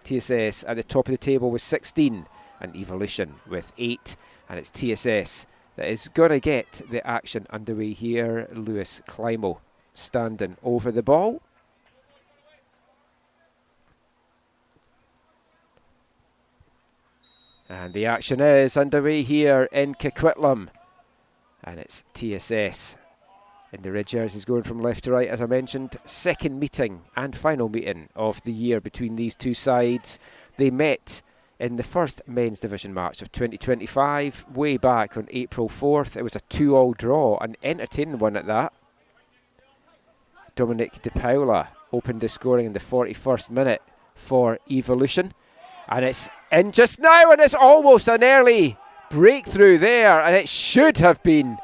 TSS at the top of the table with 16 and Evolution with 8. And it's TSS that is going to get the action underway here. Lewis Climo standing over the ball. And the action is underway here in Coquitlam. And it's TSS in the red jerseys going from left to right, as I mentioned. Second meeting and final meeting of the year between these two sides. They met in the first men's division match of 2025, way back on April 4th. It was a 2-all draw, an entertaining one at that. Dominic De Paula opened the scoring in the 41st minute for Evolution. And it's in just now, and it's almost an early breakthrough there, and it should have been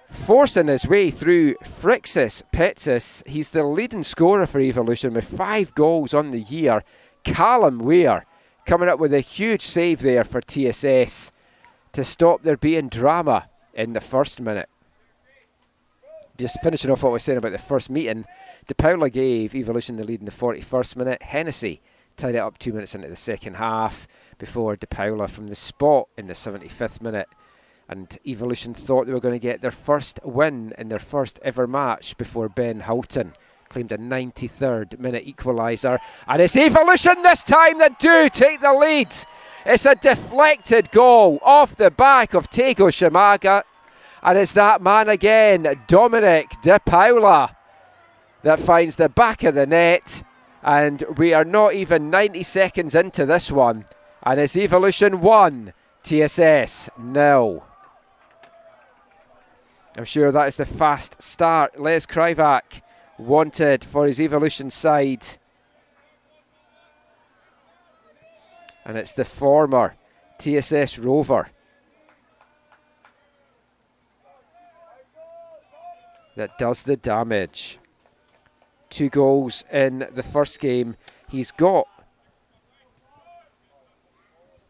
forcing his way through Frixis Petsis. He's the leading scorer for Evolution with 5 goals on the year. Callum Weir coming up with a huge save there for TSS to stop there being drama in the first minute. Just finishing off what I was saying about the first meeting, De Paula gave Evolution the lead in the 41st minute. Hennessy tied it up 2 minutes into the second half before De Paula from the spot in the 75th minute. And Evolution thought they were going to get their first win in their first ever match before Ben Houghton claimed a 93rd minute equaliser. And it's Evolution this time that do take the lead. It's a deflected goal off the back of Tego Shimaga. And it's that man again, Dominic De Paula, that finds the back of the net. And we are not even 90 seconds into this one. And it's Evolution 1, TSS 0. I'm sure that is the fast start Les Krivak wanted for his Evolution side. And it's the former TSS Rover that does the damage. 2 goals in the first game. He's got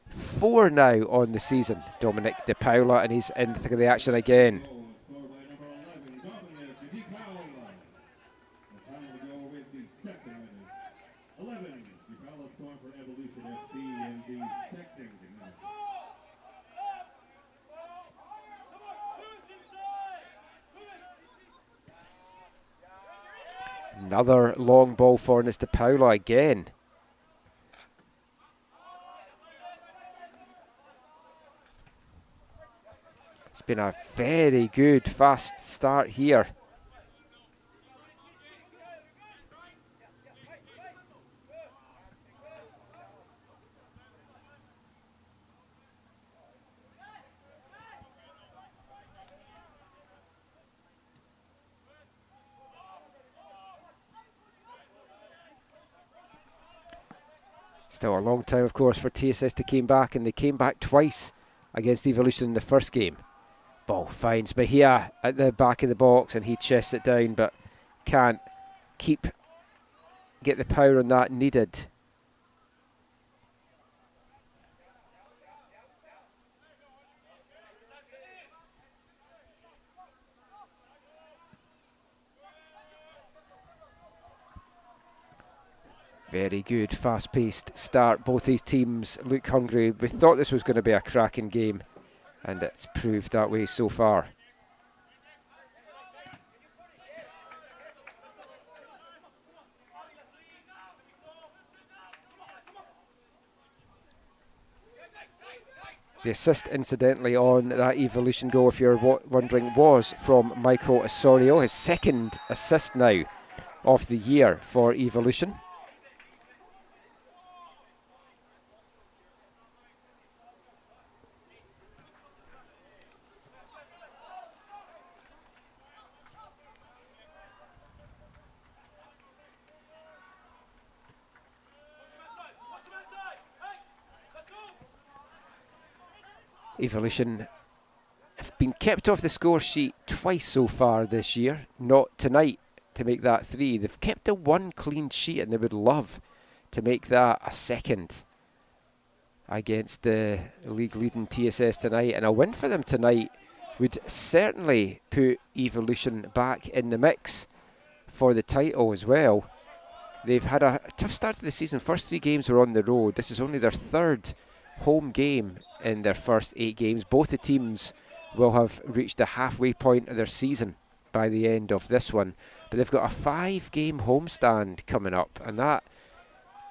4 now on the season, Dominic De Paula, and he's in the thick of the action again. Another long ball for De Paula again. It's been a very good fast start here. Still a long time, of course, for TSS to came back, and they came back twice against Evolution in the first game. Ball finds Mejia at the back of the box, and he chests it down, but can't get the power on that needed. Very good, fast-paced start. Both these teams look hungry. We thought this was going to be a cracking game, and it's proved that way so far. The assist, incidentally, on that Evolution goal, if you're wondering, was from Michael Osorio, his second assist now of the year for Evolution. Evolution have been kept off the score sheet twice so far this year. Not tonight to make that 3. They've kept a 1 clean sheet, and they would love to make that a second against the league leading TSS tonight. And a win for them tonight would certainly put Evolution back in the mix for the title as well. They've had a tough start to the season. First 3 games were on the road. This is only their 3rd home game in their first 8 games. Both the teams will have reached the halfway point of their season by the end of this one. But they've got a 5-game homestand coming up, and that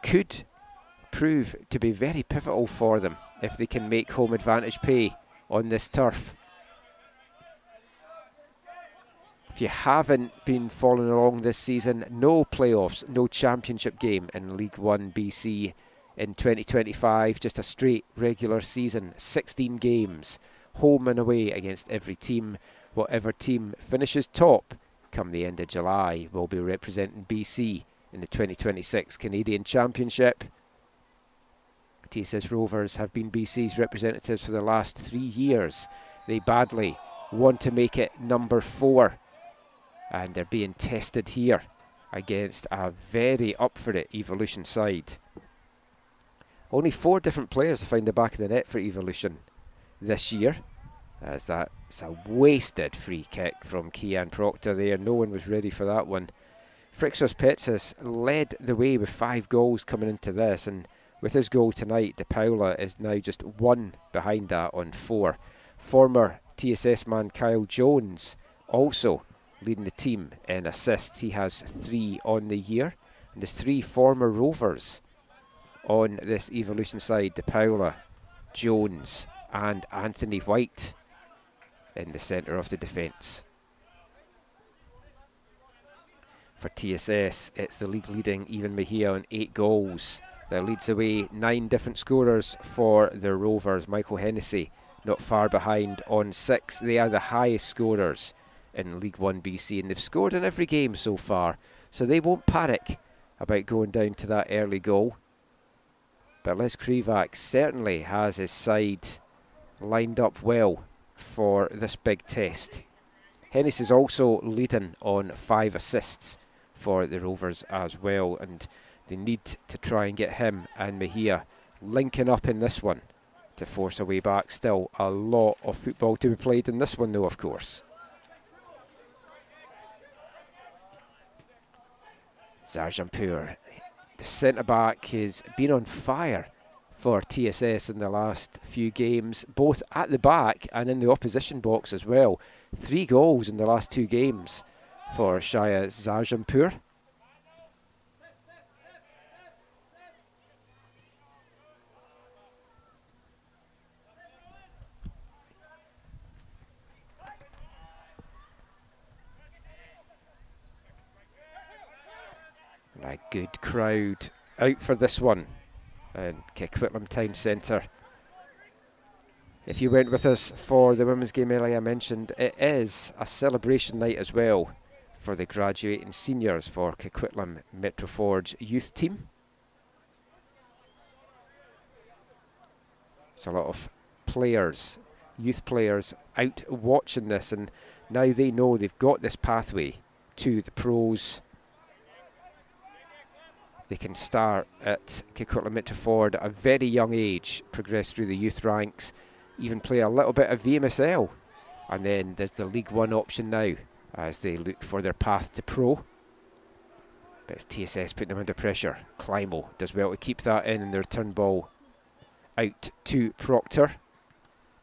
could prove to be very pivotal for them if they can make home advantage pay on this turf. If you haven't been following along this season, no playoffs, no championship game in L1BC in 2025, just a straight regular season, 16 games, home and away against every team. Whatever team finishes top come the end of July will be representing BC in the 2026 Canadian Championship. TSS Rovers have been BC's representatives for the last 3 years. They badly want to make it number 4. And they're being tested here against a very up for it Evolution side. Only 4 different players have found the back of the net for Evolution this year. As that's a wasted free kick from Kian Proctor there. No one was ready for that one. Frixos Petsis led the way with 5 goals coming into this, and with his goal tonight, De Paula is now just 1 behind that on 4. Former TSS man Kyle Jones also leading the team in assists. He has 3 on the year. And there's 3 former Rovers on this Evolution side. De Paula, Jones and Anthony White in the centre of the defence. For TSS, it's the league leading Ivan Mejia on 8 goals. That leads away 9 different scorers for the Rovers. Michael Hennessy not far behind on 6. They are the highest scorers in L1BC, and they've scored in every game so far, so they won't panic about going down to that early goal. But Les Krivak certainly has his side lined up well for this big test. Hennis is also leading on 5 assists for the Rovers as well, and they need to try and get him and Mejia linking up in this one to force a way back. Still a lot of football to be played in this one though, of course. Zarjanpur, the centre-back, has been on fire for TSS in the last few games, both at the back and in the opposition box as well. 3 goals in the last 2 games for Shaya Zarjanpur. A good crowd out for this one in Coquitlam Town Centre. If you went with us for the women's game earlier, I mentioned it is a celebration night as well for the graduating seniors for Coquitlam Metroforge youth team. It's a lot of players, youth players, out watching this, and now they know they've got this pathway to the pros. They can start at Coquitlam Metroford at a very young age, progress through the youth ranks, even play a little bit of VMSL. And then there's the League One option now as they look for their path to pro. But it's TSS putting them under pressure. Climo does well to keep that in, and the return ball out to Proctor.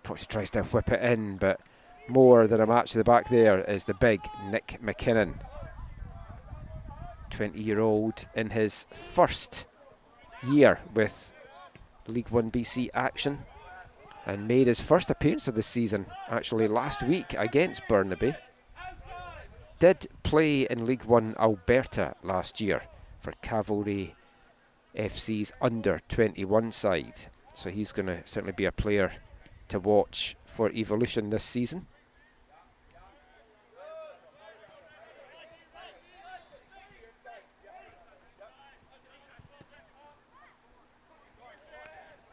Proctor tries to whip it in, but more than a match to the back there is the big Nick McKinnon. 20-year-old in his first year with L1BC action, and made his first appearance of the season actually last week against Burnaby. Did play in League One Alberta last year for Cavalry FC's under 21 side, so he's going to certainly be a player to watch for Evolution this season.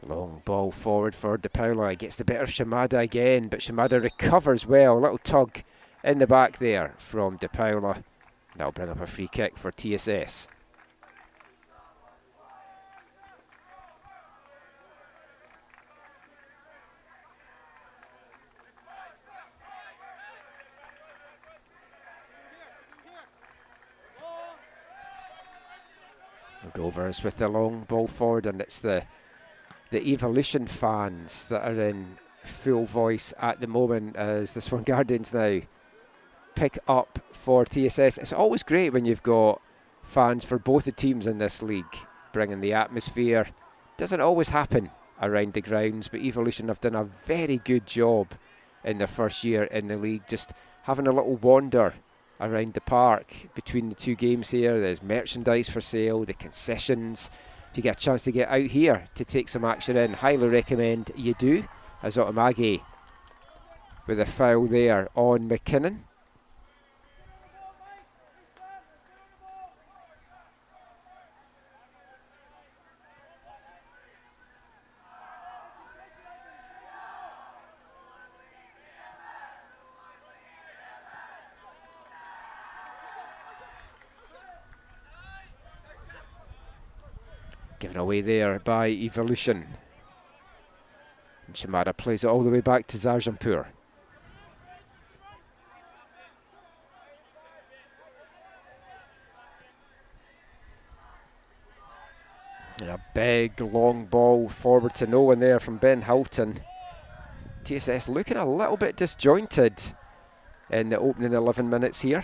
Long ball forward for De Paula. Gets the better of Shimada again, but Shimada recovers well. A little tug in the back there from De Paula. That'll bring up a free kick for TSS. Rovers with the long ball forward, and it's the Evolution fans that are in full voice at the moment as the Swan Guardians now pick up for TSS. It's always great when you've got fans for both the teams in this league, bringing the atmosphere. Doesn't always happen around the grounds, but Evolution have done a very good job in their first year in the league, just having a little wander around the park between the two games here. There's merchandise for sale, the concessions. If you get a chance to get out here to take some action in, highly recommend you do, as Otomagi with a foul there on McKinnon. Given away there by Evolution. And Shimada plays it all the way back to Zarjanpur. And a big long ball forward to no one there from Ben Houghton. TSS looking a little bit disjointed in the opening 11 minutes here.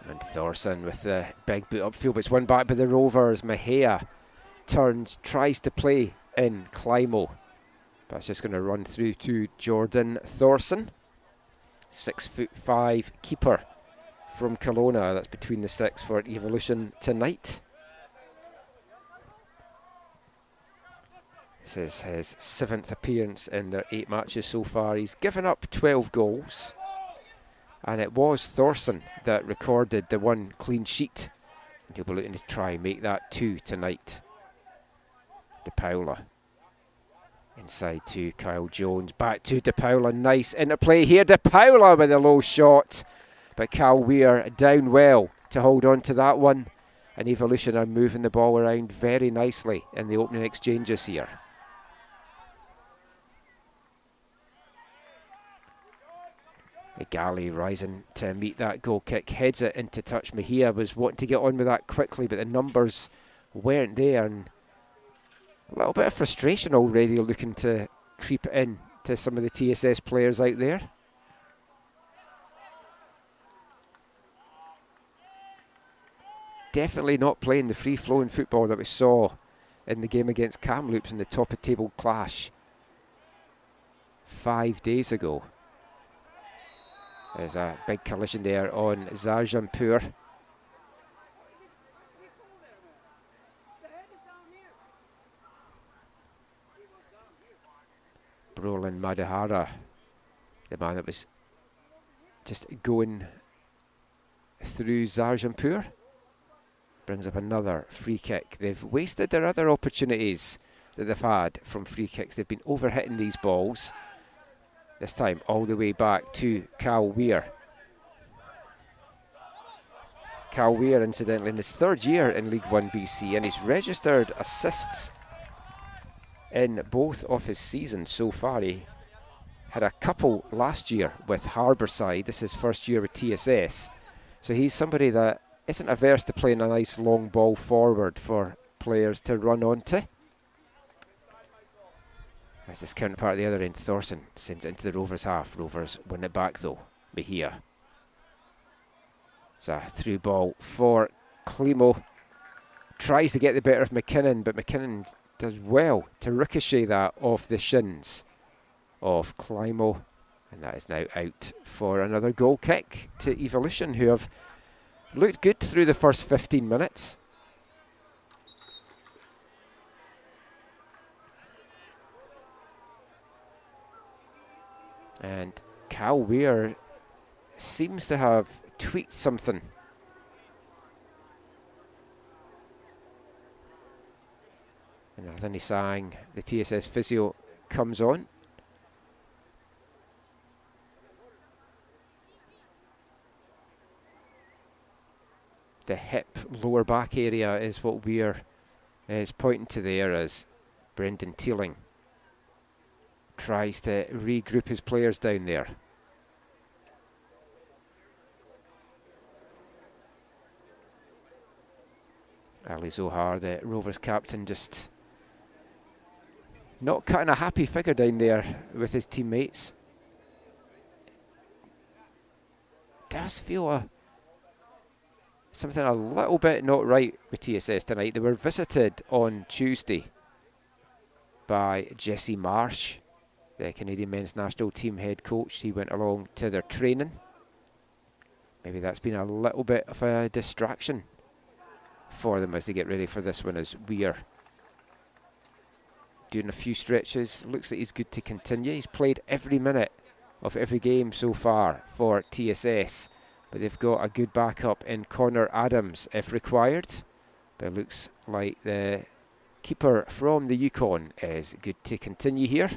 And Thorson with the big boot upfield, but it's won back by the Rovers. Mahia turns, tries to play in Climo, but it's just going to run through to Jordan Thorson. 6'5" keeper from Kelowna. That's between the sticks for Evolution tonight. This is his 7th appearance in their 8 matches so far. He's given up 12 goals. And it was Thorson that recorded the 1 clean sheet. And he'll be looking to try and make that 2 tonight. De Paula. Inside to Kyle Jones. Back to De Paula. Nice interplay here. De Paula with a low shot. But Cal Weir down well to hold on to that one. And Evolution are moving the ball around very nicely in the opening exchanges here. Gali rising to meet that goal kick, heads it into touch. Mahia was wanting to get on with that quickly, but the numbers weren't there, and a little bit of frustration already looking to creep in to some of the TSS players out there. Definitely not playing the free-flowing football that we saw in the game against Kamloops in the top-of-table clash 5 days ago. There's a big collision there on Zarjanpur. Brolin Madahara, the man that was just going through Zarjanpur, brings up another free kick. They've wasted their other opportunities that they've had from free kicks. They've been overhitting these balls. This time all the way back to Cal Weir. Cal Weir, incidentally, in his 3rd year in League 1BC, and he's registered assists in both of his seasons so far. He had a couple last year with Harbourside. This is his first year with TSS. So he's somebody that isn't averse to playing a nice long ball forward for players to run onto. As his counterpart at the other end, Thorson sends it into the Rovers half. Rovers win it back though. Mahia. It's a through ball for Climo. Tries to get the better of McKinnon, but McKinnon does well to ricochet that off the shins of Climo. And that is now out for another goal kick to Evolution, who have looked good through the first 15 minutes. And Cal Weir seems to have tweaked something. And Anthony Sang, the TSS physio, comes on. the hip, lower back area is what Weir is pointing to there as Brendan Teeling tries to regroup his players down there. Ali Zohar, the Rovers captain, just not cutting a happy figure down there with his teammates. Does feel something a little bit not right with TSS tonight. They were visited on Tuesday by Jesse Marsh, the Canadian men's national team head coach. He went along to their training. Maybe that's been a little bit of a distraction for them as they get ready for this one, as Weir doing a few stretches. Looks like he's good to continue. He's played every minute of every game so far for TSS, but they've got a good backup in Connor Adams if required. But it looks like the keeper from the Yukon is good to continue here.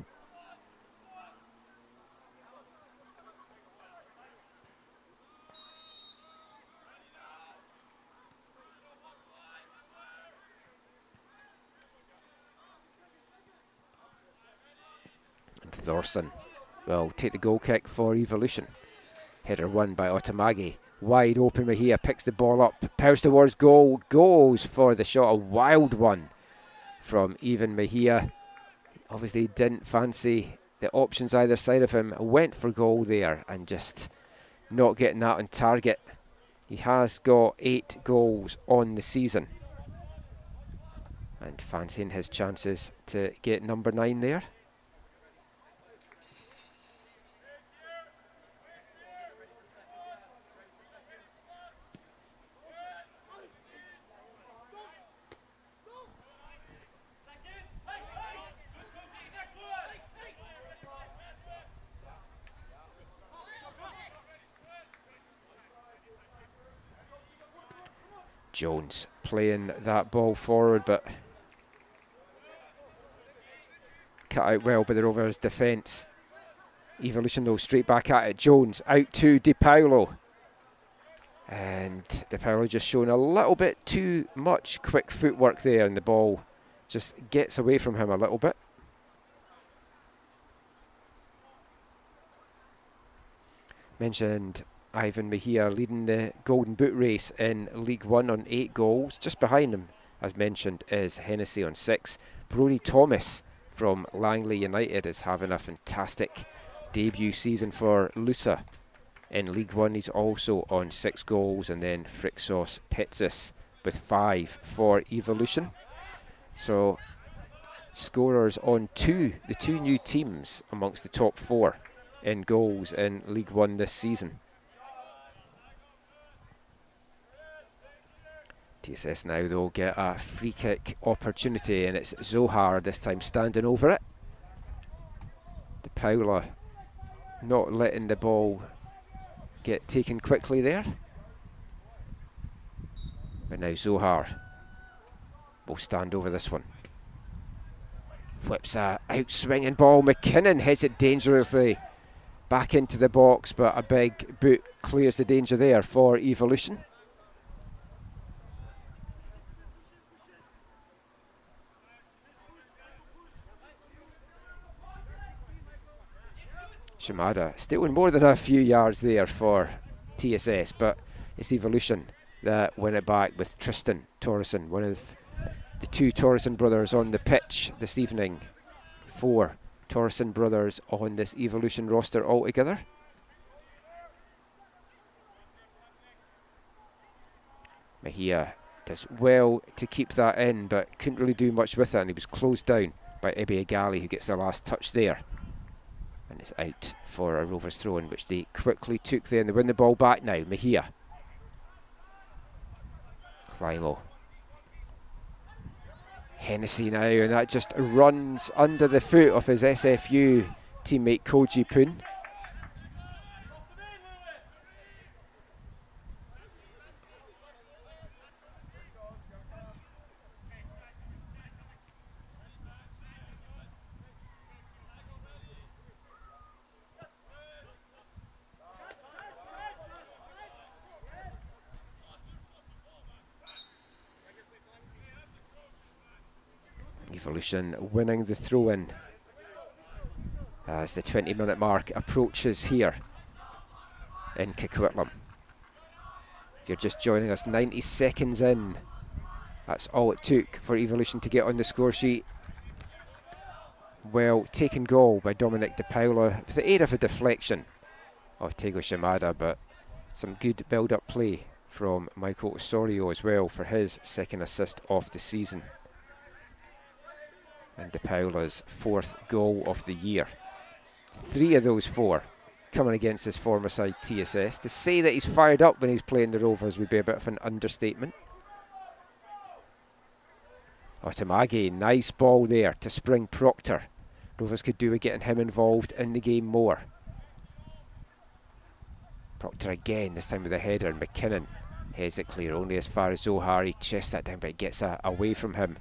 And Thorson will take the goal kick for Evolution. Header won by Otamagi. Wide open, Mejia picks the ball up, powers towards goal, goes for the shot, a wild one from Ivan Mejia. Obviously didn't fancy the options either side of him, went for goal there and just not getting that on target. He has got 8 goals on the season and fancying his chances to get number 9 there. Jones playing that ball forward, but cut out well by the Rovers defence. Evolution though straight back at it. Jones out to Di Paolo. And Di Paolo just showing a little bit too much quick footwork there, and the ball just gets away from him a little bit. Mentioned Ivan Mejia leading the Golden Boot race in League One on 8 goals. Just behind him, as mentioned, is Hennessy on 6. Brodie Thomas from Langley United is having a fantastic debut season for Lusa in League One. He's also on 6 goals, and then Frixos Petsis with 5 for Evolution. So scorers on the two new teams amongst the top 4 in goals in League One this season. TSS now though get a free kick opportunity, and it's Zohar this time standing over it. De Paula not letting the ball get taken quickly there. But now Zohar will stand over this one. Whips a out swinging ball. McKinnon hits it dangerously back into the box, but a big boot clears the danger there for Evolution. Shimada stealing more than a few yards there for TSS, but it's Evolution that win it back with Tristan Torreson, one of the 2 Torreson brothers on the pitch this evening. 4 Torreson brothers on this Evolution roster altogether. Mejia does well to keep that in, but couldn't really do much with it, and he was closed down by Ebe Agali, who gets the last touch there. And it's out for a Rovers throw-in, which they quickly took there, and they win the ball back now. Mejia. Climo. Hennessy now, and that just runs under the foot of his SFU teammate Koji Poon. Evolution winning the throw-in as the 20-minute mark approaches here in Coquitlam. If you're just joining us, 90 seconds in. That's all it took for Evolution to get on the score sheet. Well taken goal by Dominic De Paula with the aid of a deflection of Tego Shimada, but some good build-up play from Michael Osorio as well for his second assist of the season. And De Paula's 4th goal of the year. 3 of those 4 coming against his former side TSS. To say that he's fired up when he's playing the Rovers would be a bit of an understatement. Otamage, nice ball there to Spring Proctor. Rovers could do with getting him involved in the game more. Proctor again, this time with a header, and McKinnon heads it clear, only as far as Zohar. He chests that down, but it gets away from him.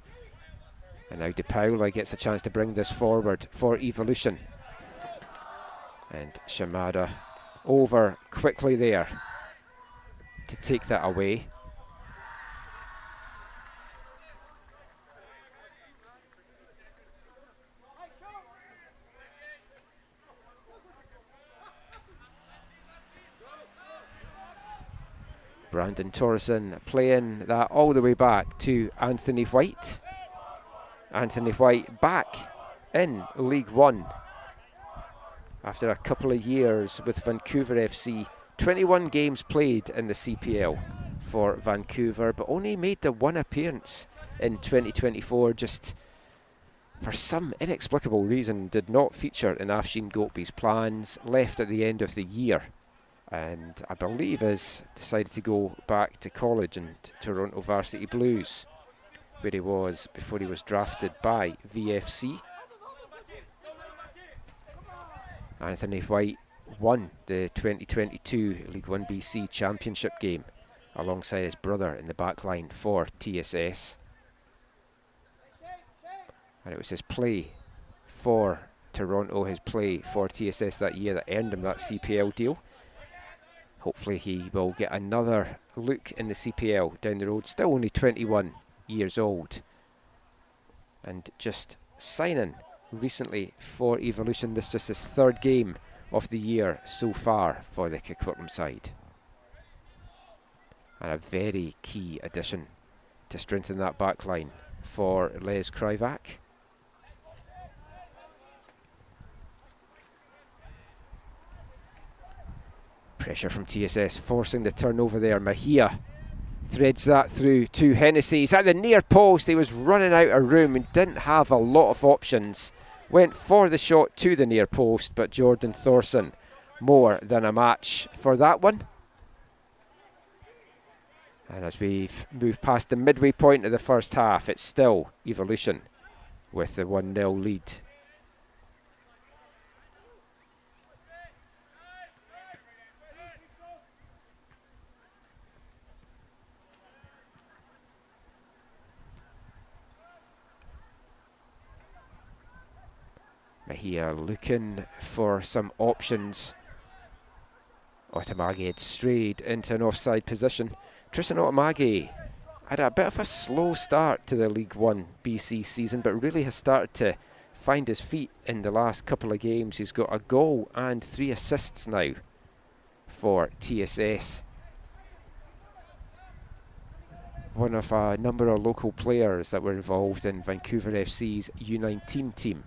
And now De Paula gets a chance to bring this forward for Evolution. And Shimada over quickly there to take that away. Brandon Torreson playing that all the way back to Anthony White. Anthony White back in League One after a couple of years with Vancouver FC. 21 games played in the CPL for Vancouver, but only made the 1 appearance in 2024. Just for some inexplicable reason did not feature in Afshin Gopi's plans. Left at the end of the year, and I believe has decided to go back to college and Toronto Varsity Blues, where he was before he was drafted by VFC. Anthony White won the 2022 L1BC Championship game alongside his brother in the back line for TSS. And it was his play for Toronto, his play for TSS that year, that earned him that CPL deal. Hopefully he will get another look in the CPL down the road. Still only 21 years old. And just signing recently for Evolution. This is just his 3rd game of the year so far for the Coquitlam side. And a very key addition to strengthen that back line for Les Kryvak. Pressure from TSS forcing the turnover there. Mahia threads that through to Hennessy. He's at the near post. He was running out of room and didn't have a lot of options. Went for the shot to the near post, but Jordan Thorson more than a match for that one. And as we've moved past the midway point of the first half, it's still Evolution with the 1-0 lead. Mahia looking for some options. Otamage had strayed into an offside position. Tristan Otamage had a bit of a slow start to the League One BC season, but really has started to find his feet in the last couple of games. He's got a goal and 3 assists now for TSS. One of a number of local players that were involved in Vancouver FC's U19 team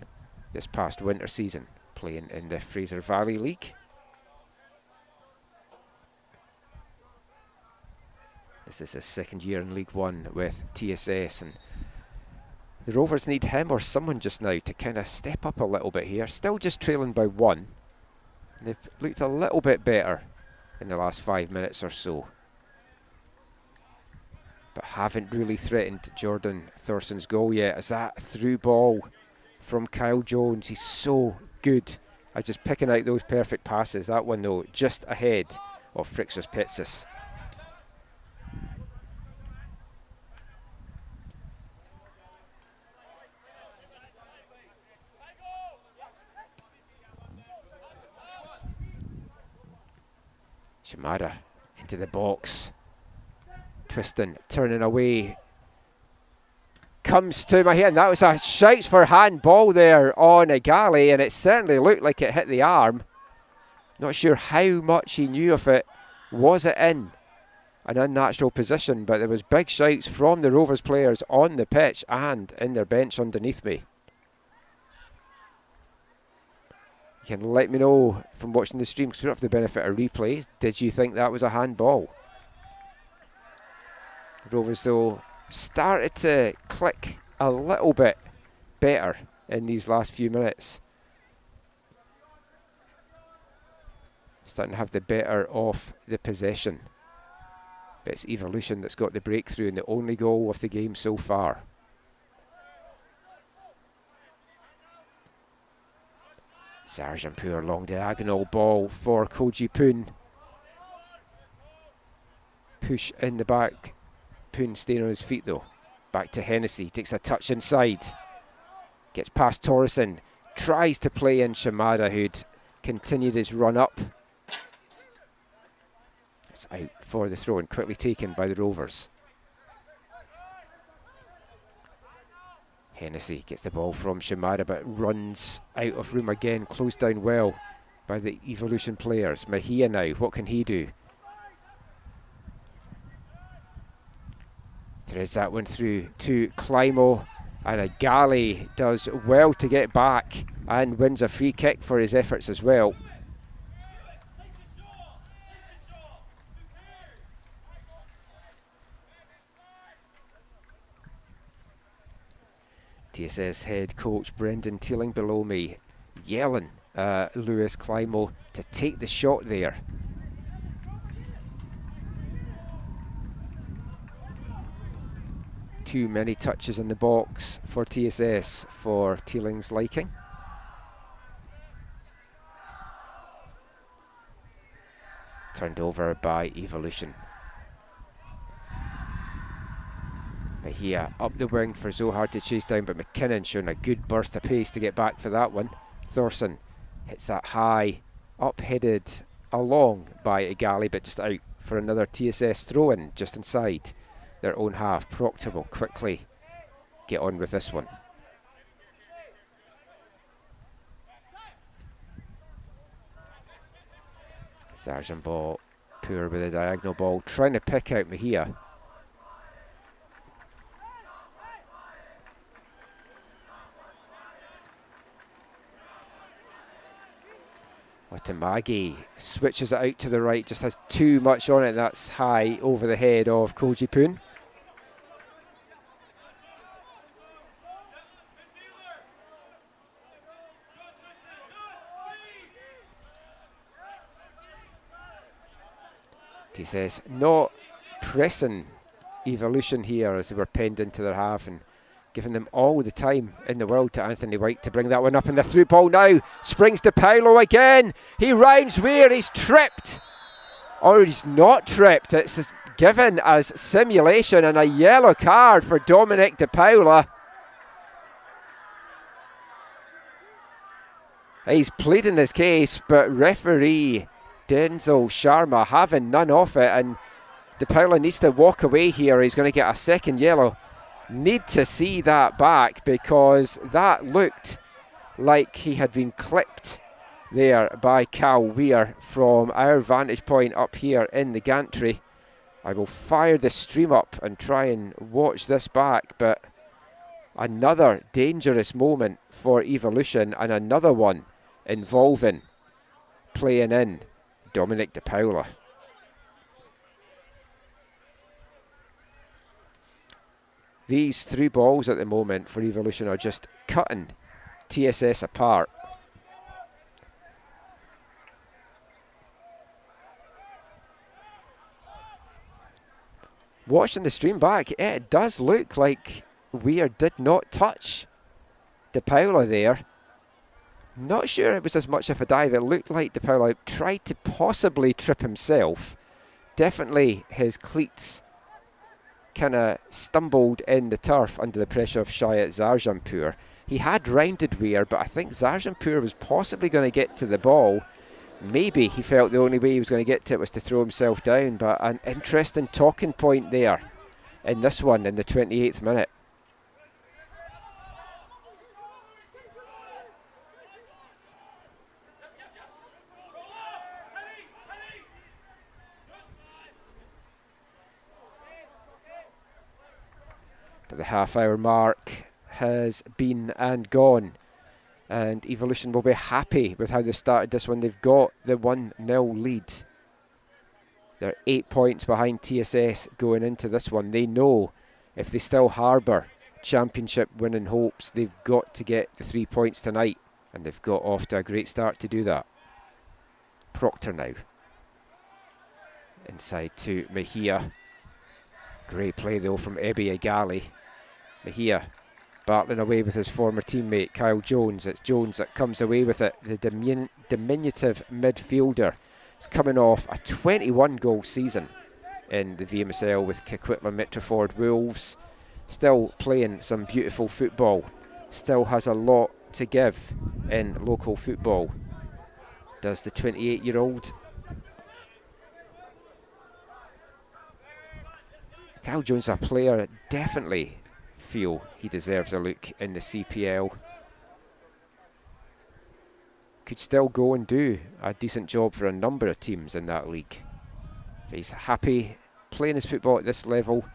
this past winter season, playing in the Fraser Valley League. This is his 2nd year in League One with TSS, and the Rovers need him or someone just now to kind of step up a little bit here. Still just trailing by 1. They've looked a little bit better in the last 5 minutes or so, but haven't really threatened Jordan Thorson's goal yet. As that through ball from Kyle Jones, he's so good at just picking out those perfect passes. That one though, just ahead of Frixos Petsis. Shimada into the box, twisting, turning away. comes to my hand. That was a shouts for handball there on Egali, and it certainly looked like it hit the arm. Not sure how much he knew of it. Was it in an unnatural position? But there was big shouts from the Rovers players on the pitch and in their bench underneath me. You can let me know from watching the stream, because we don't have the benefit of replays. Did you think that was a handball? Rovers, though, started to click a little bit better in these last few minutes. Starting to have the better of the possession. But it's Evolution that's got the breakthrough and the only goal of the game so far. Sarjanpur, long diagonal ball for Koji Poon. Push in the back. Poon staying on his feet though. Back to Hennessy, takes a touch inside. Gets past Torreson. Tries to play in Shimada, who'd continued his run up. It's out for the throw and quickly taken by the Rovers. Hennessy gets the ball from Shimada, but runs out of room again. Closed down well by the Evolution players. Mahia now, what can he do? Threads that one through to Climo, and Egali does well to get back and wins a free kick for his efforts as well. TSS head coach Brendan Teeling below me, yelling at Lewis Climo to take the shot there. Too many touches in the box for TSS for Teeling's liking. Turned over by Evolution. Mahia up the wing for Zohar to chase down, but McKinnon showing a good burst of pace to get back for that one. Thorson hits that high, up-headed along by Egali, but just out for another TSS throw-in just inside their own half. Proctor will quickly get on with this one. Sargent ball, poor with a diagonal ball, trying to pick out Mahia. Watamagi switches it out to the right, just has too much on it. That's high over the head of Koji Poon. TSS not pressing Evolution here as they were penned into their half and giving them all the time in the world to Anthony White to bring that one up. And the through ball now springs to Paolo again. He rounds where he's tripped. Or he's not tripped. It's given as simulation and a yellow card for Dominic De Paula. He's pleading his case, but referee Denzel Sharma having none of it, and De Paula needs to walk away here. He's going to get a second yellow. Need to see that back, because that looked like he had been clipped there by Cal Weir from our vantage point up here in the gantry. I will fire the stream up and try and watch this back, but another dangerous moment for Evolution, and another one involving playing in Dominic De Paula. These three balls at the moment for Evolution are just cutting TSS apart. Watching the stream back, it does look like Weir did not touch De Paula there. Not sure it was as much of a dive. It looked like De Paula tried to possibly trip himself. Definitely his cleats kind of stumbled in the turf under the pressure of Shayat Zarjanpur. He had rounded Weir, but I think Zarjanpur was possibly going to get to the ball. Maybe he felt the only way he was going to get to it was to throw himself down, but an interesting talking point there in this one in the 28th minute. But the half-hour mark has been and gone, and Evolution will be happy with how they've started this one. They've got the 1-0 lead. They're 8 points behind TSS going into this one. They know if they still harbour championship winning hopes, they've got to get the 3 points tonight, and they've got off to a great start to do that. Proctor now. Inside to Mejia. Great play though from Ebi Egali. Mejia battling away with his former teammate Kyle Jones. It's Jones that comes away with it. The diminutive midfielder is coming off a 21 goal season in the VMSL with Coquitlam Mitreford Wolves. Still playing some beautiful football. Still has a lot to give in local football. Does the 28-year-old. Kyle Jones, a player, definitely feel he deserves a look in the CPL. Could still go and do a decent job for a number of teams in that league. But he's happy playing his football at this level,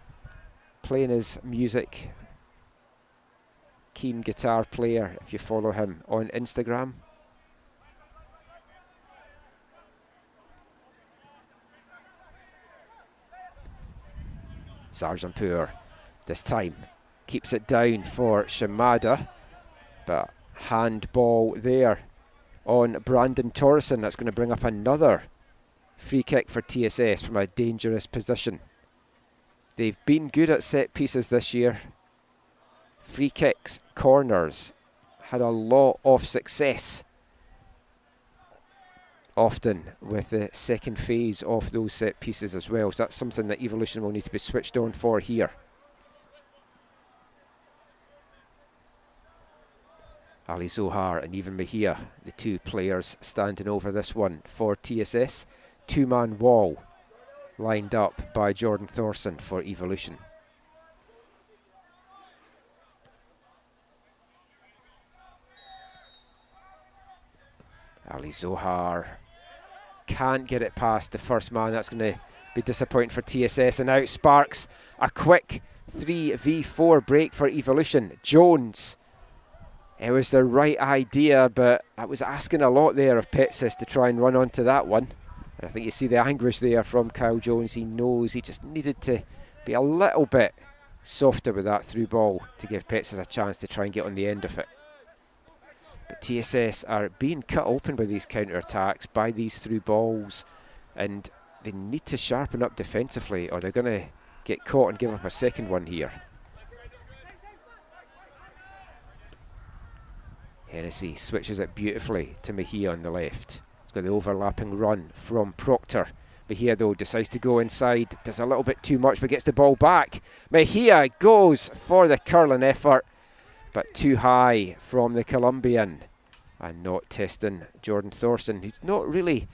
playing his music. Keen guitar player, if you follow him on Instagram. Sarjanpur this time keeps it down for Shimada, but handball there on Brandon Torreson. That's going to bring up another free kick for TSS from a dangerous position. They've been good at set pieces this year. Free kicks, corners, had a lot of success, often with the second phase of those set pieces as well. So that's something that Evolution will need to be switched on for here. Ali Zohar and even Mejia, the two players standing over this one for TSS. Two-man wall lined up by Jordan Thorson for Evolution. Ali Zohar can't get it past the first man. That's going to be disappointing for TSS. And now it sparks a quick 3v4 break for Evolution. Jones. It was the right idea, but I was asking a lot there of Petsis to try and run onto that one. And I think you see the anguish there from Kyle Jones. He knows he just needed to be a little bit softer with that through ball to give Petsis a chance to try and get on the end of it. But TSS are being cut open by these counter-attacks, by these through balls, and they need to sharpen up defensively or they're going to get caught and give up a second one here. Hennessy switches it beautifully to Mejia on the left. It's got the overlapping run from Proctor. Mejia though decides to go inside, does a little bit too much but gets the ball back. Mejia goes for the curling effort, but too high from the Colombian. And not testing Jordan Thorson, who's not really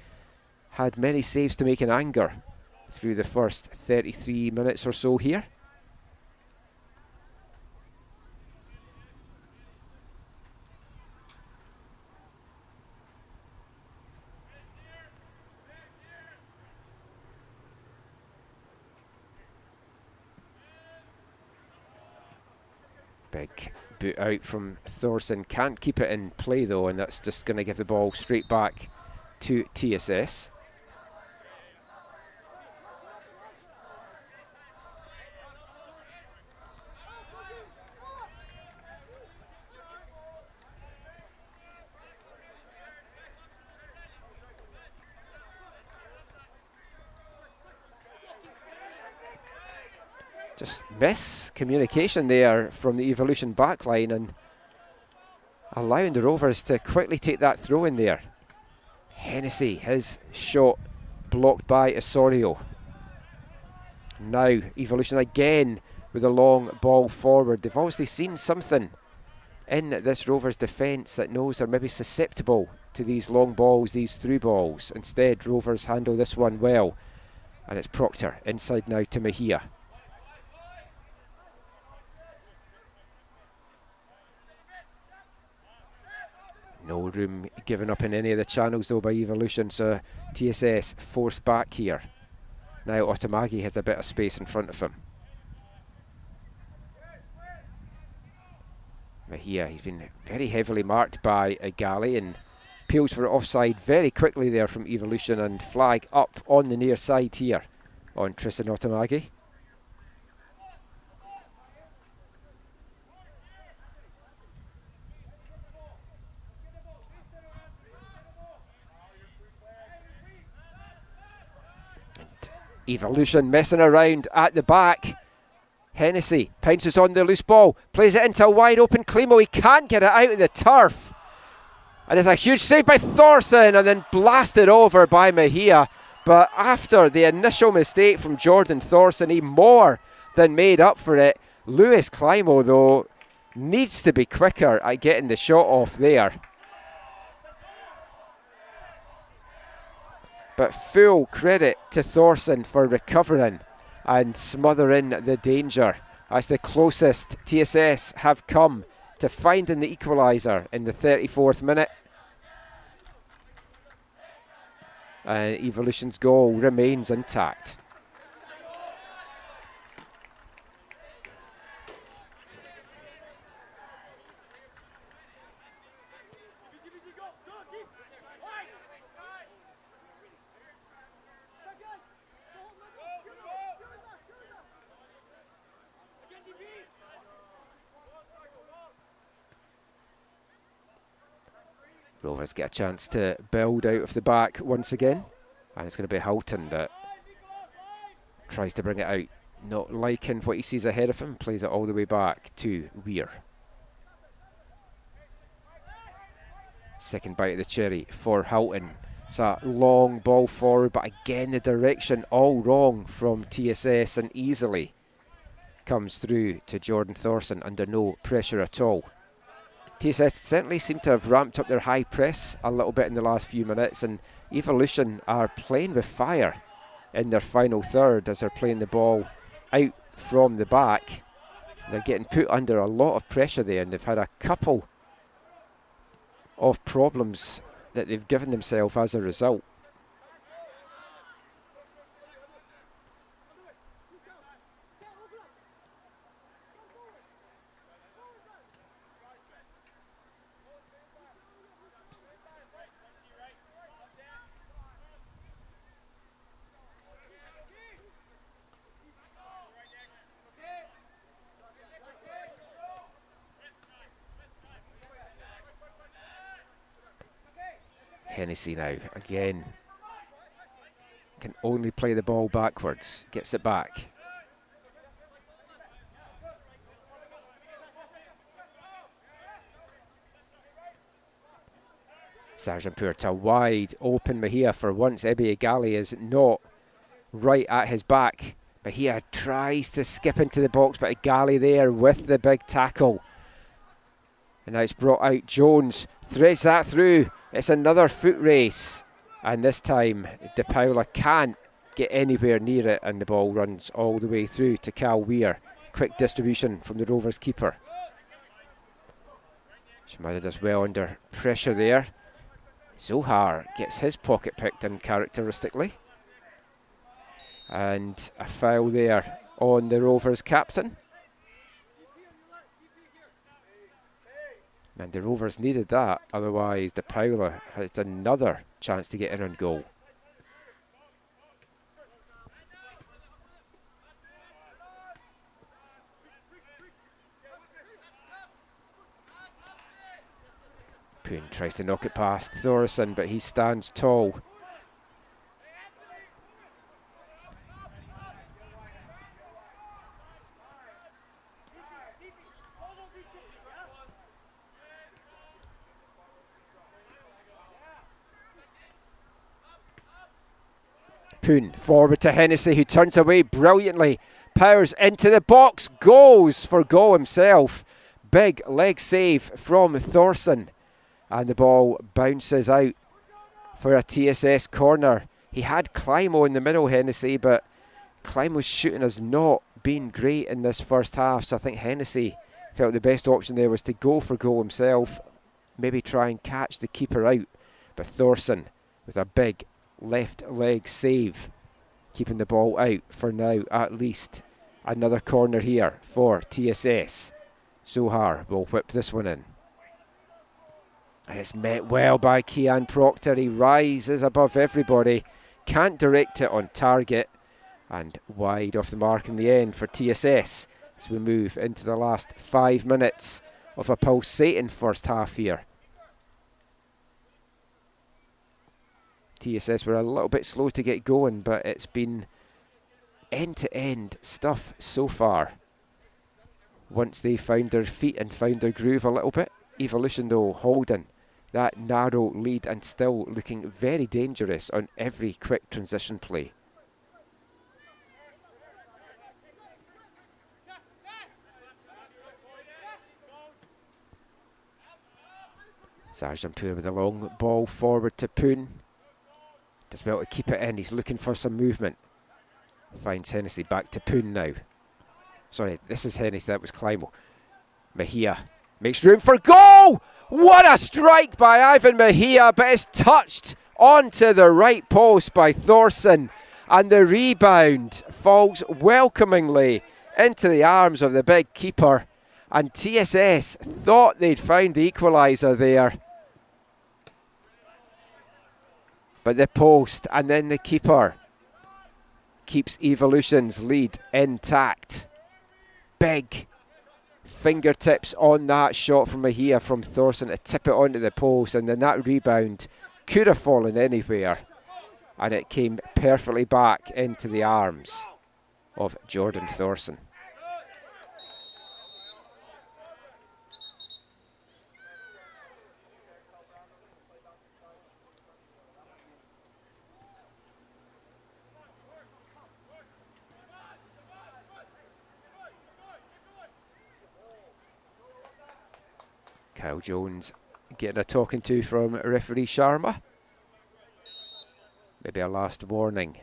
had many saves to make in anger through the first 33 minutes or so here. Big boot out from Thorson. Can't keep it in play though, and that's just going to give the ball straight back to TSS. Just miscommunication there from the Evolution backline and allowing the Rovers to quickly take that throw in there. Hennessy, his shot blocked by Osorio. Now Evolution again with a long ball forward. They've obviously seen something in this Rovers defence that knows they're maybe susceptible to these long balls, these through balls. Instead, Rovers handle this one well. And it's Proctor inside now to Mejia. No room given up in any of the channels though by Evolution, so TSS forced back here. Now Otamagi has a bit of space in front of him. Mejia, he's been very heavily marked by Gali and appeals for offside very quickly there from Evolution, and flag up on the near side here on Tristan Otamagi. Evolution messing around at the back. Hennessy pounces on the loose ball, plays it into a wide open Climo. He can't get it out of the turf. And it's a huge save by Thorson and then blasted over by Mejia. But after the initial mistake from Jordan Thorson, he more than made up for it. Lewis Climo, though, needs to be quicker at getting the shot off there. But full credit to Thorson for recovering and smothering the danger. That's the closest TSS have come to finding the equaliser in the 34th minute. And Evolution's goal remains intact. Rovers get a chance to build out of the back once again, and it's going to be Houghton that tries to bring it out, not liking what he sees ahead of him, plays it all the way back to Weir. Second bite of the cherry for Houghton. It's a long ball forward, but again the direction all wrong from TSS, and easily comes through to Jordan Thorson under no pressure at all. TSS certainly seem to have ramped up their high press a little bit in the last few minutes, and Evolution are playing with fire in their final third as they're playing the ball out from the back. They're getting put under a lot of pressure there, and they've had a couple of problems that they've given themselves as a result. Hennessy now, again, can only play the ball backwards, gets it back. Sarjanpur to wide open Mejia for once. Ebi Egali is not right at his back. Mejia tries to skip into the box, but Egali there with the big tackle. And now it's brought out. Jones threads that through. It's another foot race, and this time De Paula can't get anywhere near it, and the ball runs all the way through to Cal Weir. Quick distribution from the Rovers keeper. Shimada does well under pressure there. Zohar gets his pocket picked uncharacteristically, and a foul there on the Rovers captain. And the Rovers needed that, otherwise De Paula has another chance to get in on goal. Poon tries to knock it past Thorson, but he stands tall. Poon forward to Hennessy, who turns away brilliantly, powers into the box, goes for goal himself. Big leg save from Thorson, and the ball bounces out for a TSS corner. He had Climo in the middle, Hennessy, but Climo's shooting has not been great in this first half, so I think Hennessy felt the best option there was to go for goal himself, maybe try and catch the keeper out. But Thorson with a big left leg save, keeping the ball out for now at least. Another corner here for TSS. Zohar will whip this one in. And it's met well by Kean Proctor. He rises above everybody. Can't direct it on target. And wide off the mark in the end for TSS as we move into the last 5 minutes of a pulsating first half here. TSS were a little bit slow to get going, but it's been end-to-end stuff so far. Once they found their feet and found their groove a little bit. Evolution though holding that narrow lead and still looking very dangerous on every quick transition play. Sarjanpur with a long ball forward to Poon. Does well to keep it in. He's looking for some movement. Finds Hennessy back to Poon now. Sorry, this is Hennessy. That was Climo. Mejia makes room for goal! What a strike by Ivan Mejia, but it's touched onto the right post by Thorson. And the rebound falls welcomingly into the arms of the big keeper. And TSS thought they'd found the equaliser there. But the post and then the keeper keeps Evolution's lead intact. Big fingertips on that shot from Mejia from Thorson to tip it onto the post, and then that rebound could have fallen anywhere, and it came perfectly back into the arms of Jordan Thorson. Kyle Jones getting a talking to from referee Sharma. Maybe a last warning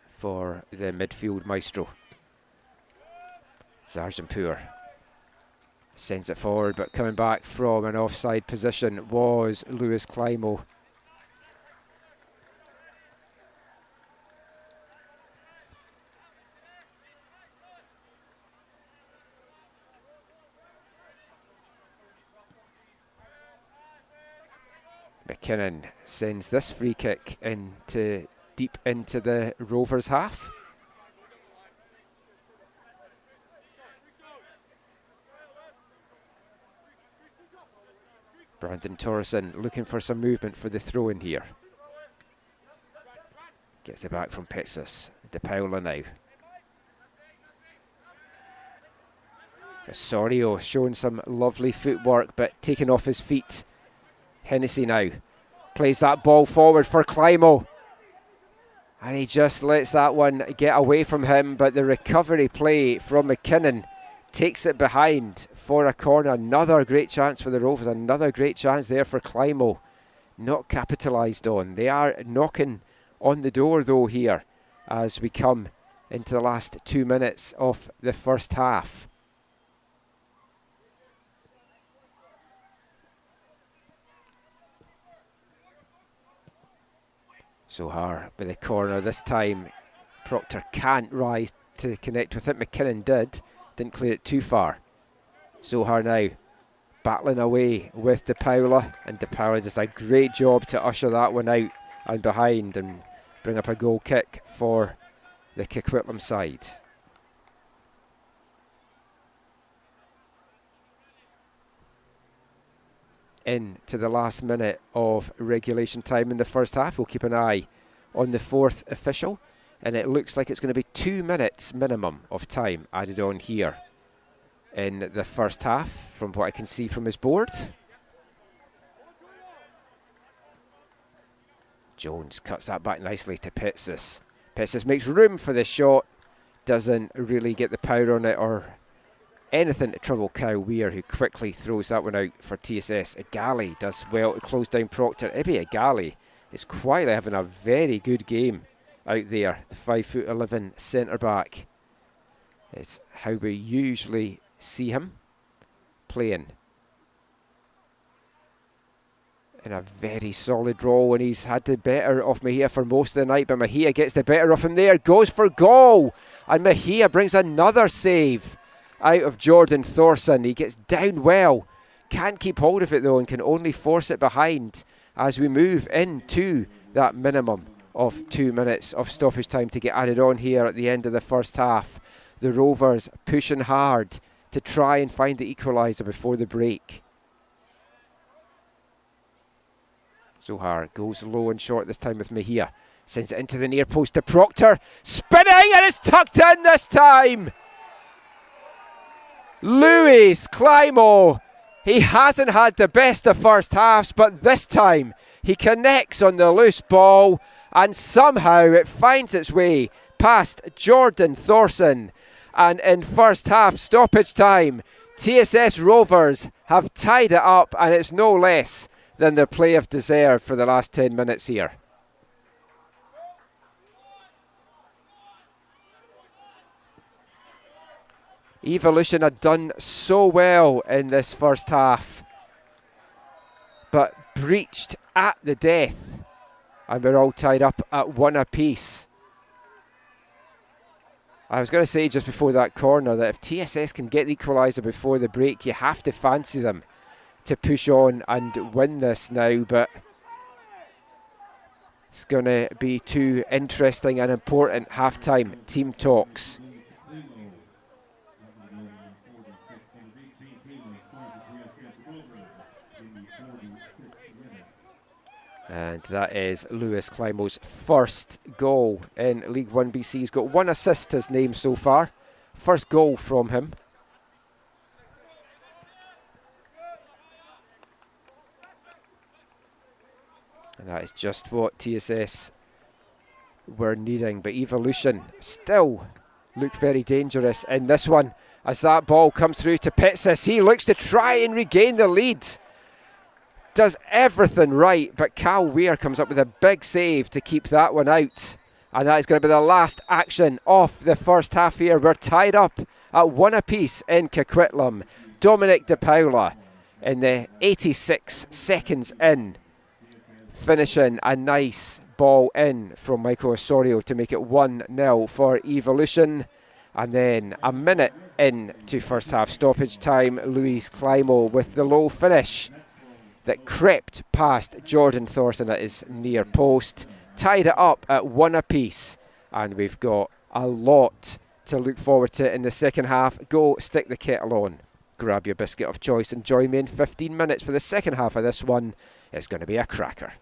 for the midfield maestro. Sarjanpur sends it forward, but coming back from an offside position was Lewis Climo. McKinnon sends this free kick deep into the Rovers half. Brandon Torreson looking for some movement for the throw in here. Gets it back from Pitsus. De Paula now. Osorio showing some lovely footwork, but taking off his feet. Hennessy now plays that ball forward for Climo, and he just lets that one get away from him, but the recovery play from McKinnon takes it behind for a corner. Another great chance for the Rovers, another great chance there for Climo, not capitalised on. They are knocking on the door though here as we come into the last 2 minutes of the first half. Zohar with the corner this time. Proctor can't rise to connect with it. McKinnon didn't clear it too far. Zohar now battling away with De Paula, and De Paula does a great job to usher that one out and behind and bring up a goal kick for the Coquitlam side. Into the last minute of regulation time in the first half. We'll keep an eye on the fourth official, and it looks like it's going to be 2 minutes minimum of time added on here in the first half from what I can see from his board. Jones cuts that back nicely to Pitsus. Pitsus makes room for the shot, doesn't really get the power on it or anything to trouble Kyle Weir, who quickly throws that one out for TSS. Agali does well to close down Proctor. Ibi Agali is quietly having a very good game out there. The 5'11" centre back. It's how we usually see him playing in a very solid role, and he's had the better of Mejia for most of the night, but Mejia gets the better of him there, goes for goal, and Mejia brings another save out of Jordan Thorson. He gets down well. Can't keep hold of it though and can only force it behind as we move into that minimum of 2 minutes of stoppage time to get added on here at the end of the first half. The Rovers pushing hard to try and find the equaliser before the break. Zohar goes low and short this time with Mejia. Sends it into the near post to Proctor. Spinning and it's tucked in this time. Luis Climo. He hasn't had the best of first halves, but this time he connects on the loose ball and somehow it finds its way past Jordan Thorson. And in first half stoppage time, TSS Rovers have tied it up, and it's no less than the play of deserved for the last 10 minutes here. Evolution had done so well in this first half, but breached at the death, and we're all tied up at 1 apiece. I was going to say just before that corner that if TSS can get the equaliser before the break, you have to fancy them to push on and win this now, but it's going to be too interesting and important half-time team talks. And that is Luis Climo's first goal in League 1BC. He's got 1 assist to his name so far. First goal from him. And that is just what TSS were needing. But Evolution still look very dangerous in this one. As that ball comes through to Pitsis, he looks to try and regain the lead. Does everything right, but Cal Weir comes up with a big save to keep that one out. And that is going to be the last action of the first half here. We're tied up at 1 apiece in Coquitlam. Dominic De Paula in the 86 seconds in, finishing a nice ball in from Michael Osorio to make it 1-0 for Evolution. And then a minute into first half stoppage time, Luis Climo with the low finish that crept past Jordan Thorson at his near post, tied it up at 1 apiece, and we've got a lot to look forward to in the second half. Go stick the kettle on, grab your biscuit of choice and join me in 15 minutes for the second half of this one. It's going to be a cracker.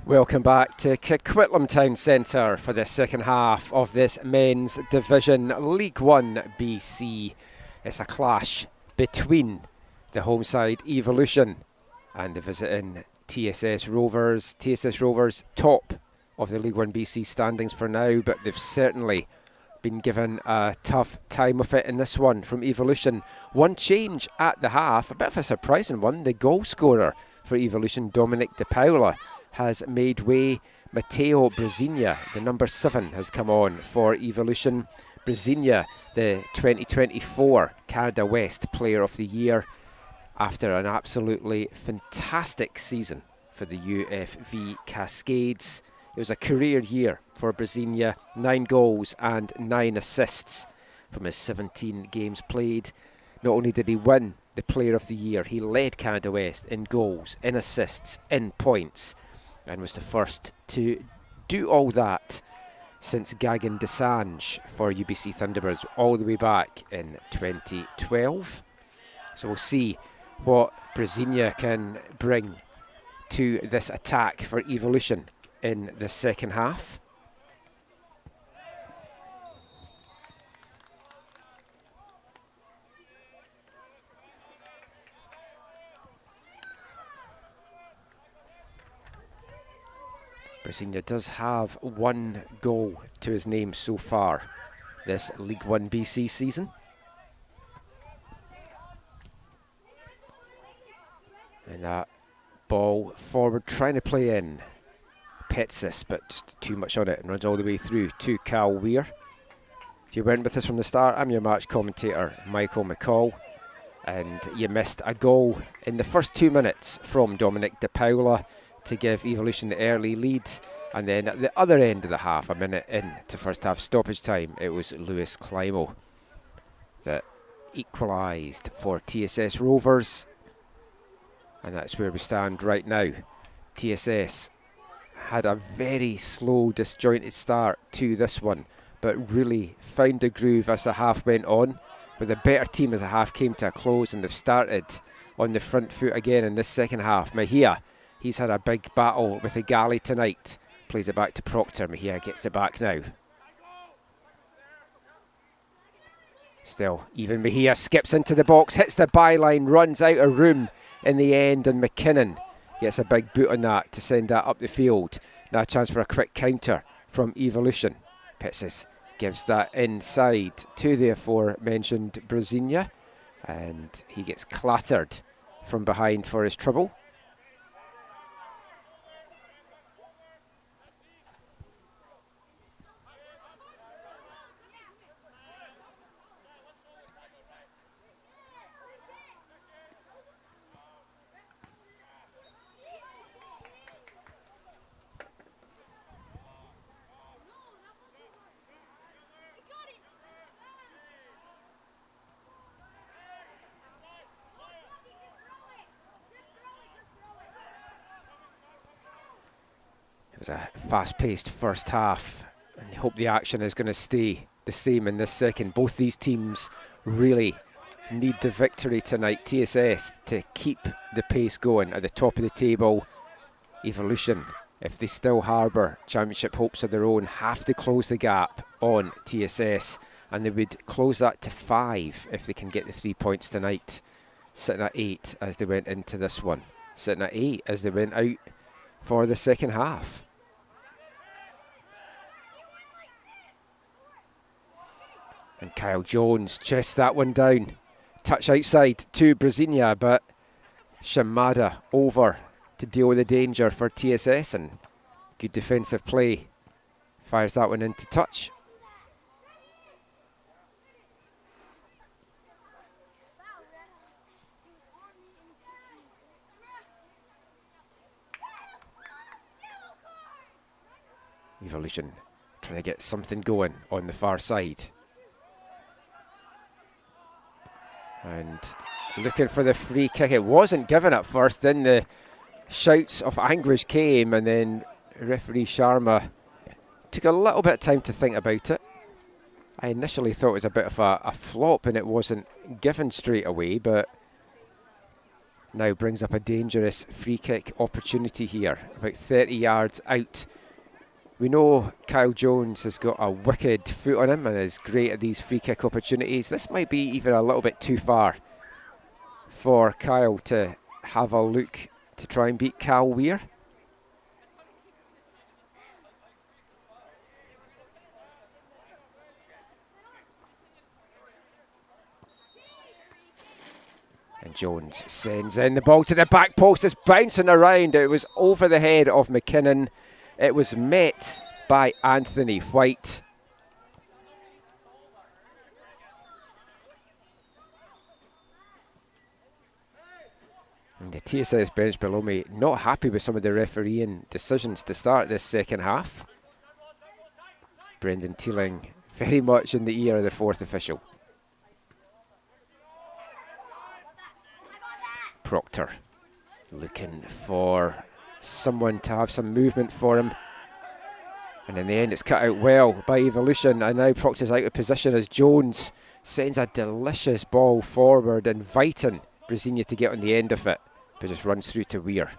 Welcome back to Coquitlam Town Centre for the second half of this men's division League 1BC. It's a clash between the home side Evolution and the visiting TSS Rovers. TSS Rovers top of the League 1BC standings for now, but they've certainly been given a tough time of it in this one from Evolution. One change at the half, a bit of a surprising one. The goal scorer for Evolution, Dominic De Paula, has made way. Matteo Brezina, the number 7, has come on for Evolution. Brezina, the 2024 Canada West Player of the Year, after an absolutely fantastic season for the UFV Cascades. It was a career year for Brezina, 9 goals and 9 assists from his 17 games played. Not only did he win the Player of the Year, he led Canada West in goals, in assists, in points, and was the first to do all that since Gagan Desange for UBC Thunderbirds all the way back in 2012. So we'll see what Brezina can bring to this attack for Evolution in the second half. Brezina does have 1 goal to his name so far this League 1BC season. And that ball forward, trying to play in Petsis, but just too much on it, and runs all the way through to Cal Weir. If you weren't with us from the start, I'm your match commentator, Michael McCall, and you missed a goal in the first 2 minutes from Dominic De Paula to give Evolution the early lead, and then at the other end of the half, a minute into first half stoppage time, it was Lewis Climo that equalised for TSS Rovers, and that's where we stand right now. TSS had a very slow, disjointed start to this one, but really found the groove as the half went on, with a better team as the half came to a close, and they've started on the front foot again in this second half. Mejia, he's had a big battle with the galley tonight. Plays it back to Proctor. Mejia gets it back now. Still, even Mejia skips into the box, hits the byline, runs out of room in the end, and McKinnon gets a big boot on that to send that up the field. Now a chance for a quick counter from Evolution. Petsis gives that inside to the aforementioned Brezina, and he gets clattered from behind for his trouble. It was a fast-paced first half, and I hope the action is going to stay the same in this second. Both these teams really need the victory tonight. TSS to keep the pace going at the top of the table. Evolution, if they still harbour championship hopes of their own, have to close the gap on TSS, and they would close that to 5 if they can get the 3 points tonight. Sitting at 8 as they went into this one. Sitting at 8 as they went out for the second half. And Kyle Jones chests that one down. Touch outside to Brezina, but Shimada over to deal with the danger for TSS, and good defensive play. Fires that one into touch. Evolution trying to get something going on the far side. And looking for the free kick. It wasn't given at first. Then the shouts of anguish came, and then referee Sharma took a little bit of time to think about it. I initially thought it was a bit of a flop and it wasn't given straight away, but now brings up a dangerous free kick opportunity here, about 30 yards out. We know Kyle Jones has got a wicked foot on him and is great at these free kick opportunities. This might be even a little bit too far for Kyle to have a look to try and beat Cal Weir. And Jones sends in the ball to the back post. It's bouncing around. It was over the head of McKinnon. It was met by Anthony White. And the TSS bench below me not happy with some of the refereeing decisions to start this second half. Brendan Teeling very much in the ear of the fourth official. Proctor looking for someone to have some movement for him. And in the end, it's cut out well by Evolution. And now Proctor's out of position as Jones sends a delicious ball forward, inviting Brasilia to get on the end of it, but just runs through to Weir.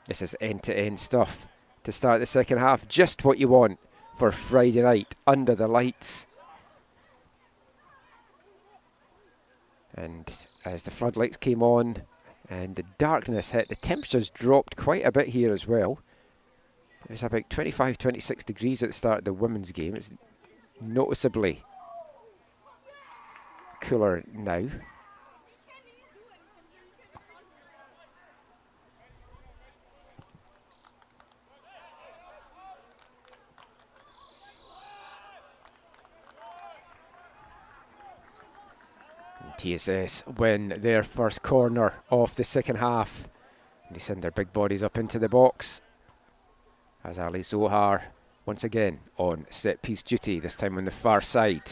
This is end-to-end stuff to start the second half. Just what you want for Friday night under the lights. And as the floodlights came on and the darkness hit, the temperatures dropped quite a bit here as well. It was about 25, 26 degrees at the start of the women's game. It's noticeably cooler now. TSS win their first corner of the second half. They send their big bodies up into the box as Ali Zohar once again on set piece duty, this time on the far side.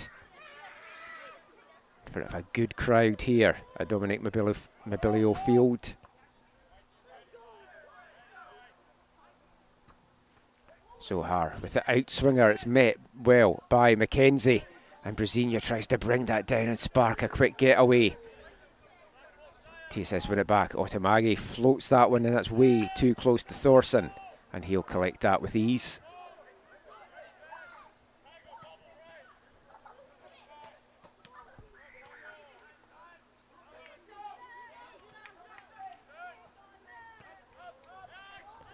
In front of a good crowd here at Dominic Mobilio Field. Zohar with the outswinger, it's met well by Mackenzie. And Brasilia tries to bring that down and spark a quick getaway. TSS win it back. Otamagi floats that one and that's way too close to Thorson. And he'll collect that with ease.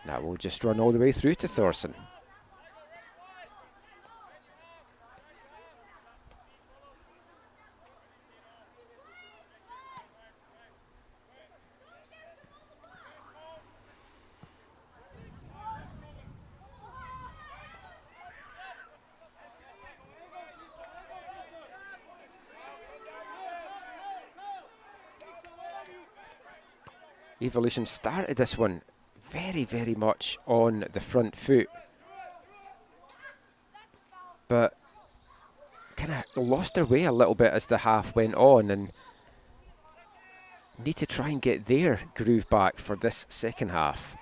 That will just run all the way through to Thorson. Evolution started this one very, very much on the front foot, but kind of lost their way a little bit as the half went on and need to try and get their groove back for this second half.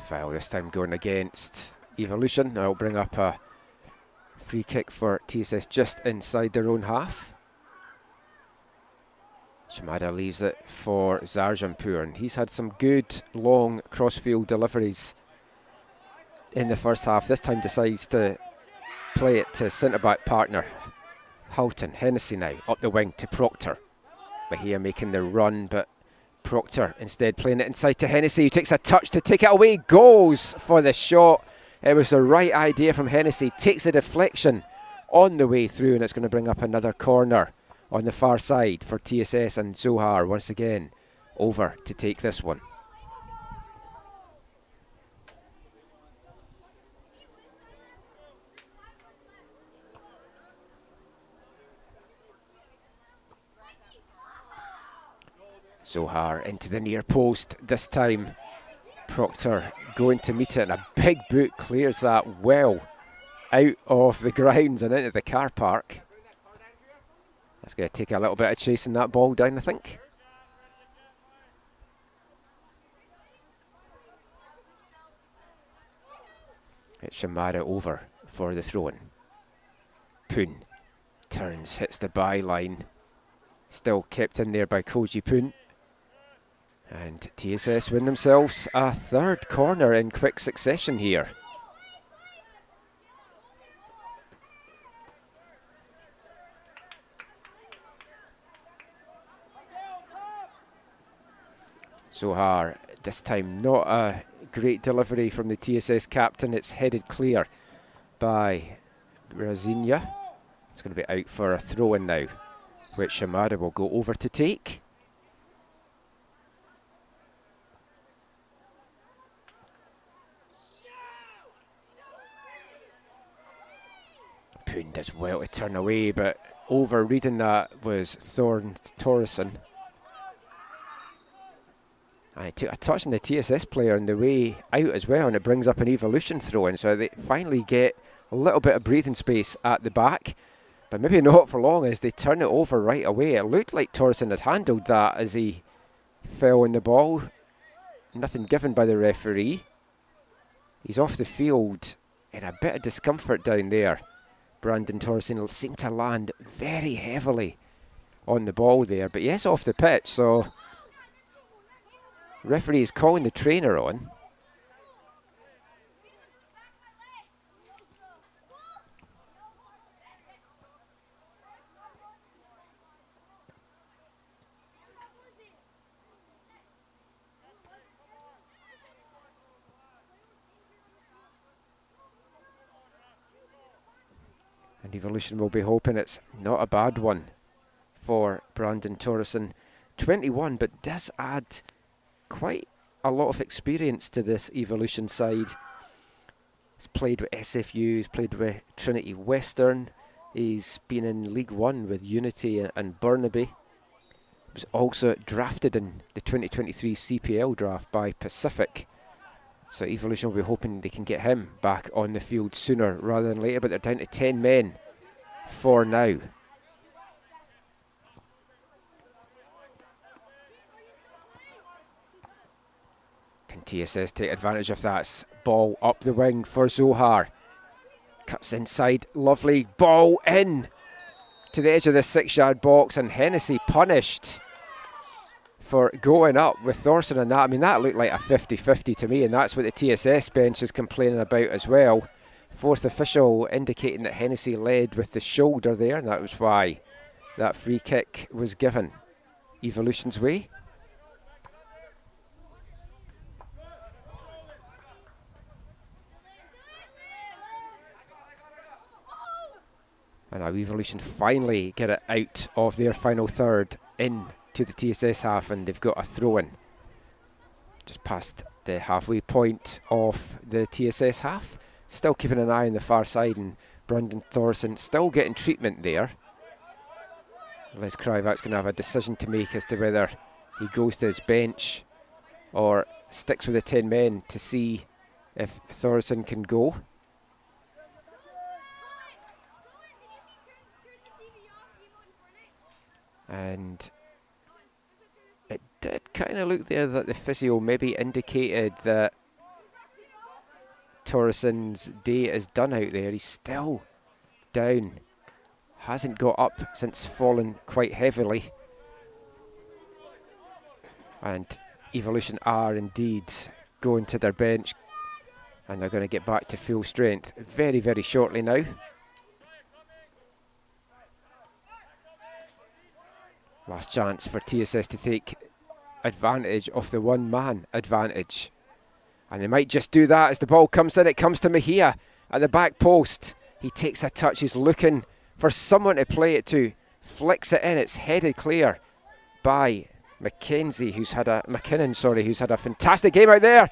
Foul this time going against Evolution. Now it'll bring up a free kick for TSS just inside their own half. Shimada leaves it for Zarjanpur, and he's had some good long crossfield deliveries in the first half. This time decides to play it to centre-back partner Houghton. Hennessy now up the wing to Proctor. Bahia making the run, but Proctor instead playing it inside to Hennessy, who takes a touch to take it away, goes for the shot. It was the right idea from Hennessy, takes a deflection on the way through, and it's going to bring up another corner on the far side for TSS, and Zohar once again over to take this one. Zohar into the near post this time. Proctor going to meet it, and a big boot clears that well out of the grounds and into the car park. That's going to take a little bit of chasing that ball down, I think. It's Shamara over for the throw-in. Poon turns, hits the byline. Still kept in there by Koji Poon. And TSS win themselves a third corner in quick succession here. Zohar, this time not a great delivery from the TSS captain. It's headed clear by Brazinia. It's going to be out for a throw-in now, which Shamara will go over to take. Poon does well to turn away, but over-reading that was Thorn Torreson. I took a touch on the TSS player on the way out as well, and it brings up an evolution throw-in, so they finally get a little bit of breathing space at the back, but maybe not for long as they turn it over right away. It looked like Torreson had handled that as he fell on the ball. Nothing given by the referee. He's off the field in a bit of discomfort down there. Brandon Torreson seemed to land very heavily on the ball there, but yes, off the pitch, so referee is calling the trainer on. And Evolution will be hoping it's not a bad one for Brandon Torreson. 21, but does add quite a lot of experience to this Evolution side. He's played with SFU, he's played with Trinity Western, he's been in League One with Unity and Burnaby. He was also drafted in the 2023 CPL draft by Pacific. So Evolution will be hoping they can get him back on the field sooner rather than later, but they're down to 10 men for now. Can TSS take advantage of that? Ball up the wing for Zohar. Cuts inside, lovely ball in to the edge of the 6-yard box, and Hennessy punished for going up with Thorson on that. I mean, that looked like a 50-50 to me, and that's what the TSS bench is complaining about as well. Fourth official indicating that Hennessy led with the shoulder there, and that was why that free kick was given Evolution's way. And now Evolution finally get it out of their final third in to the TSS half, and they've got a throw-in just past the halfway point of the TSS half. Still keeping an eye on the far side, and Brandon Thorson still getting treatment there. Les Krivak's going to have a decision to make as to whether he goes to his bench or sticks with the 10 men to see if Thorson can go. And it did kind of look there that the physio maybe indicated that Torreson's day is done out there. He's still down. Hasn't got up since falling quite heavily. And Evolution are indeed going to their bench, and they're going to get back to full strength very, very shortly now. Last chance for TSS to take advantage of the one-man advantage. And they might just do that as the ball comes in. It comes to Mejia at the back post. He takes a touch. He's looking for someone to play it to. Flicks it in. It's headed clear by McKenzie, who's had a fantastic game out there.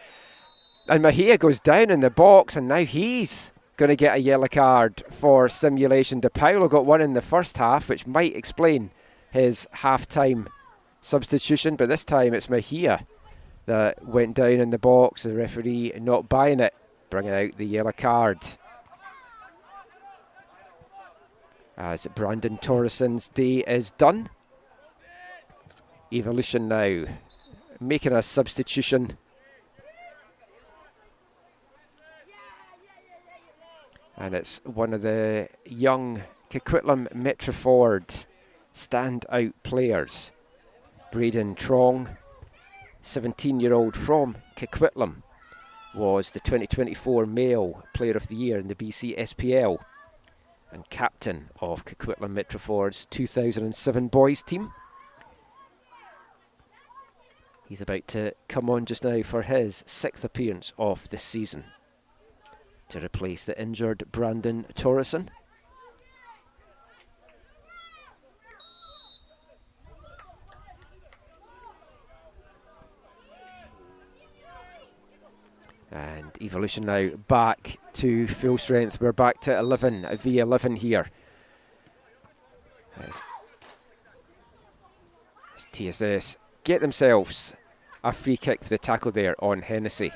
And Mejia goes down in the box, and now he's going to get a yellow card for simulation. De Paulo got one in the first half, which might explain his half-time substitution, but this time it's Mejia that went down in the box. The referee not buying it, bringing out the yellow card. As Brandon Torreson's day is done. Evolution now making a substitution. And it's one of the young Coquitlam Metroford standout players. Braden Trong, 17-year-old from Coquitlam, was the 2024 Male Player of the Year in the BC SPL and captain of Coquitlam Metroford's 2007 boys team. He's about to come on just now for his 6th appearance of the season to replace the injured Brandon Torreson. And Evolution now back to full strength. We're back to 11v11 here. As TSS get themselves a free kick for the tackle there on Hennessy.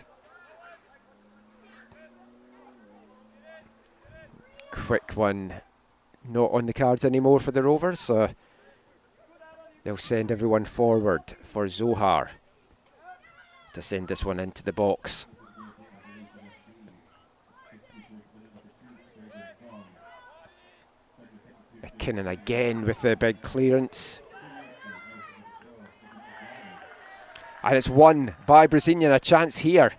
Quick one, not on the cards anymore for the Rovers, so they'll send everyone forward for Zohar to send this one into the box. McKinnon again with the big clearance. And it's won by Brazilian. A chance here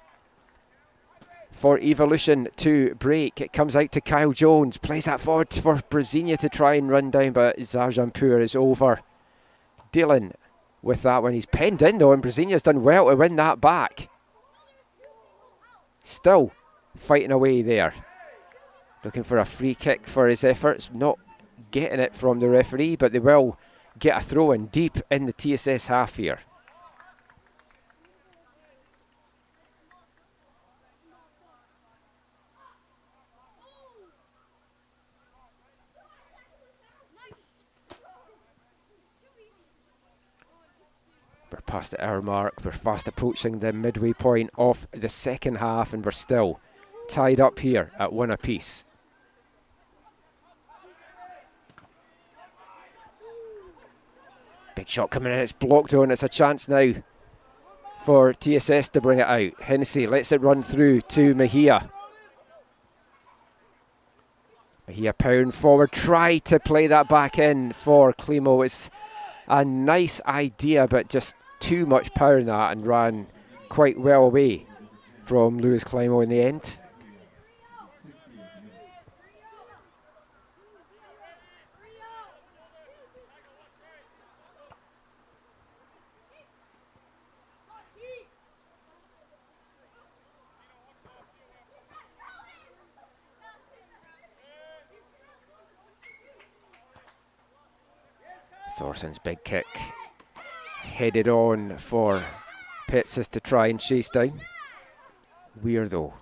for Evolution to break. It comes out to Kyle Jones. Plays that forward for Brazilian to try and run down, but Zarjanpur is over. Dylan with that one. He's penned in though, and Brazilian's done well to win that back. Still fighting away there. Looking for a free kick for his efforts. Not getting it from the referee, but they will get a throw in deep in the TSS half here. We're past the hour mark. We're fast approaching the midway point of the second half, and we're still tied up here at 1 apiece. Big shot coming in, it's blocked on. It's a chance now for TSS to bring it out. Hennessy lets it run through to Mejia. Mejia powering forward, try to play that back in for Climo. It's a nice idea, but just too much power in that, and ran quite well away from Lewis Climo in the end. Thorson's big kick headed on for Petsis to try and chase down. Weir though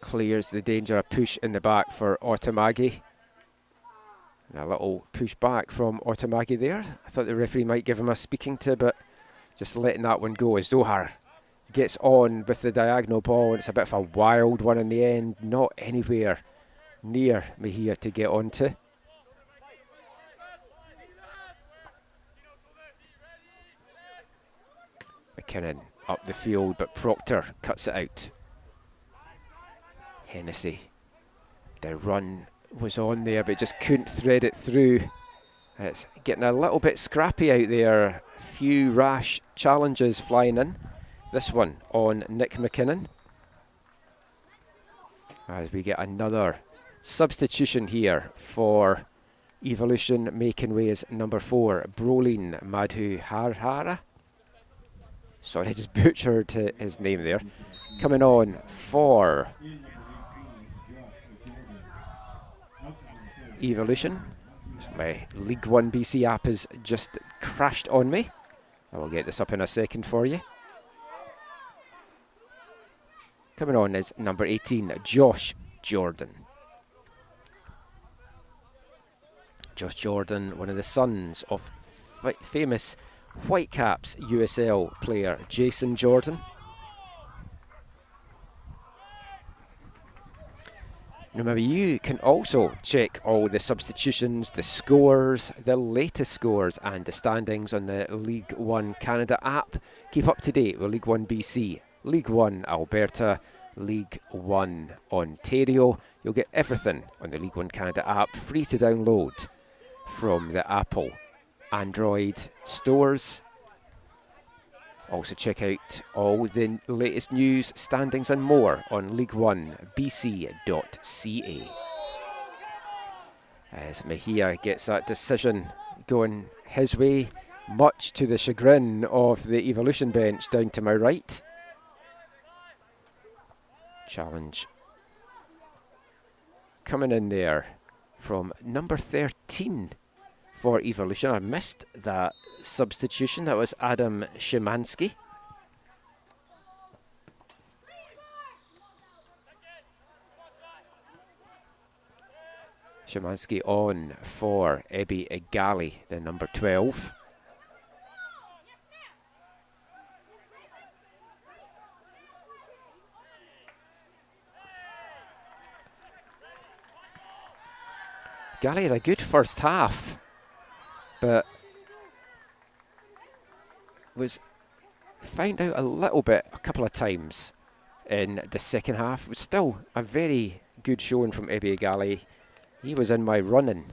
clears the danger. A push in the back for Otamagi. And a little push back from Otamagi there. I thought the referee might give him a speaking to, but just letting that one go as Zohar gets on with the diagonal ball. And it's a bit of a wild one in the end. Not anywhere near Mejia to get onto. McKinnon up the field, but Proctor cuts it out. Hennessy, the run was on there, but just couldn't thread it through. It's getting a little bit scrappy out there. A few rash challenges flying in. This one on Nick McKinnon. As we get another substitution here for Evolution, making way as number 4, Brolin Madhuharhara. Sorry, I just butchered his name there. Coming on for Evolution. My League 1BC app has just crashed on me. I will get this up in a second for you. Coming on is number 18, Josh Jordan. Josh Jordan, one of the sons of famous Whitecaps USL player Jason Jordan. Remember, you can also check all the substitutions, the scores, the latest scores and the standings on the League 1 Canada app. Keep up to date with League 1BC, League 1 Alberta, League One Ontario. You'll get everything on the League One Canada app, free to download from the Apple Android stores. Also check out all the latest news, standings and more on L1BC.ca. As Mejia gets that decision going his way, much to the chagrin of the Evolution bench down to my right. Challenge coming in there from number 13 for Evolution. I missed that substitution. That was Adam Szymanski. Szymanski on for Ebi Egali, the number 12. Egali had a good first half, but was found out a little bit a couple of times in the second half. It was still a very good showing from Ebi Egali. He was in my running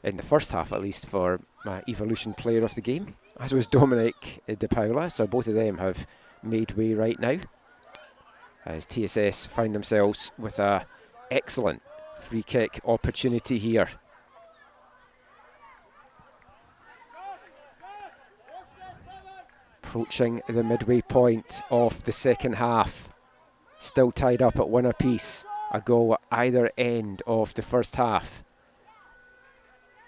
in the first half, at least, for my Evolution player of the game, as was Dominic De Paula. So both of them have made way right now, as TSS find themselves with a excellent free kick opportunity here. Approaching the midway point of the second half, still tied up at 1 apiece. A goal at either end of the first half.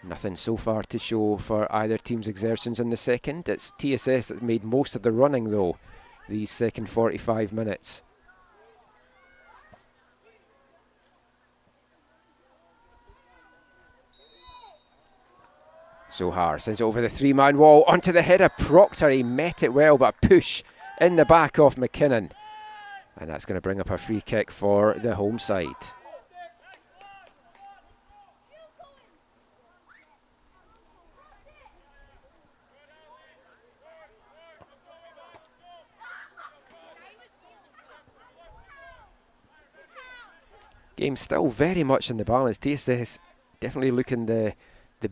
Nothing so far to show for either team's exertions in the second. It's TSS that made most of the running though, these second 45 minutes. Zohar sends it over the three-man wall, onto the header. Proctor, he met it well, but a push in the back of McKinnon. And that's going to bring up a free kick for the home side. Game still very much in the balance. TSS definitely looking the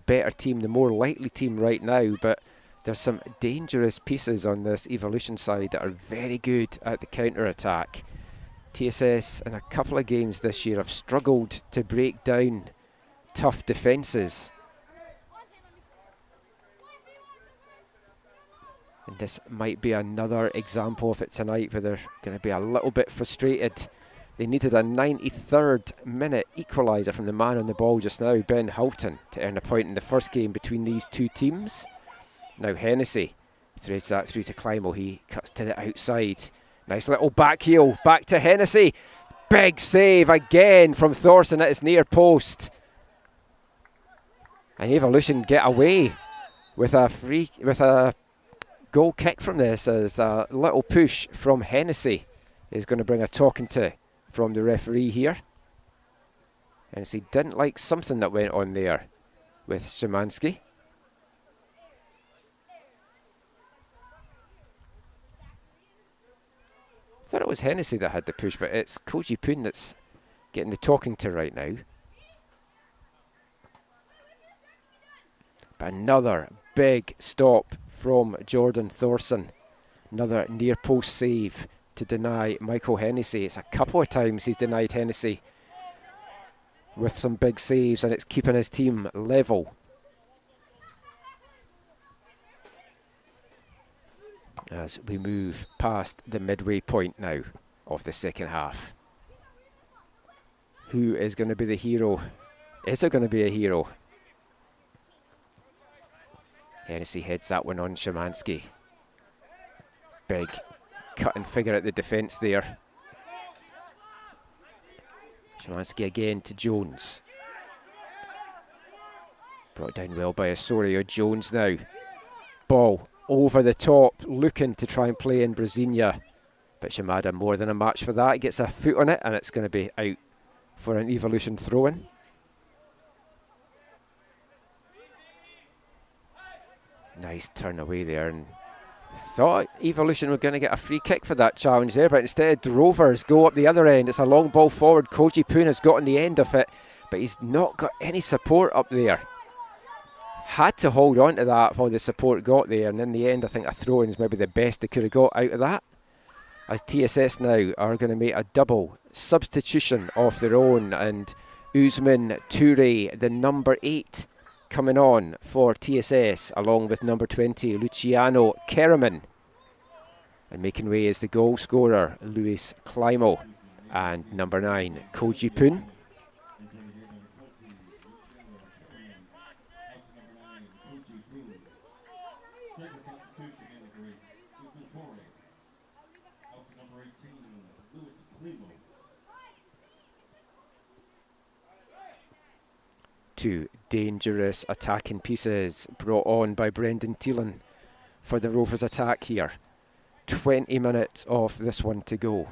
better team, the more likely team right now, but there's some dangerous pieces on this Evolution side that are very good at the counter-attack. TSS in a couple of games this year have struggled to break down tough defences. And this might be another example of it tonight, where they're going to be a little bit frustrated. They needed a 93rd minute equaliser from the man on the ball just now, Ben Houghton, to earn a point in the first game between these two teams. Now Hennessy threads that through to Climo. He cuts to the outside. Nice little back heel, back to Hennessy. Big save again from Thorson at his near post. And Evolution get away with a goal kick from this, as a little push from Hennessy is going to bring a talking to from the referee here. Hennessy didn't like something that went on there with Szymanski. I thought it was Hennessy that had the push, but it's Koji Poon that's getting the talking to right now. But another big stop from Jordan Thorson. Another near post save to deny Michael Hennessy. It's a couple of times he's denied Hennessy with some big saves, and it's keeping his team level. As we move past the midway point now of the second half. Who is going to be the hero? Is there going to be a hero? Hennessy heads that one on Szymanski. Big cut and figure at the defence there. Szymanski again to Jones. Brought down well by Osorio. Jones now. Ball over the top, looking to try and play in Brasilia. But Shimada more than a match for that. He gets a foot on it, and it's going to be out for an Evolution throw-in. Nice turn away there, and Thought Evolution were going to get a free kick for that challenge there, but instead Rovers go up the other end. It's a long ball forward. Koji Poon has got on the end of it, but he's not got any support up there. Had to hold on to that while the support got there, and in the end I think a throw-in is maybe the best they could have got out of that. As TSS now are going to make a double substitution of their own, and Usman Toure, the number 8, coming on for TSS, along with number 20, Luciano Keraman. And making way is the goal scorer, Luis Climo, and number 9, Koji Poon. Two dangerous attacking pieces brought on by Brendan Thielen for the Rovers attack here. 20 minutes of this one to go.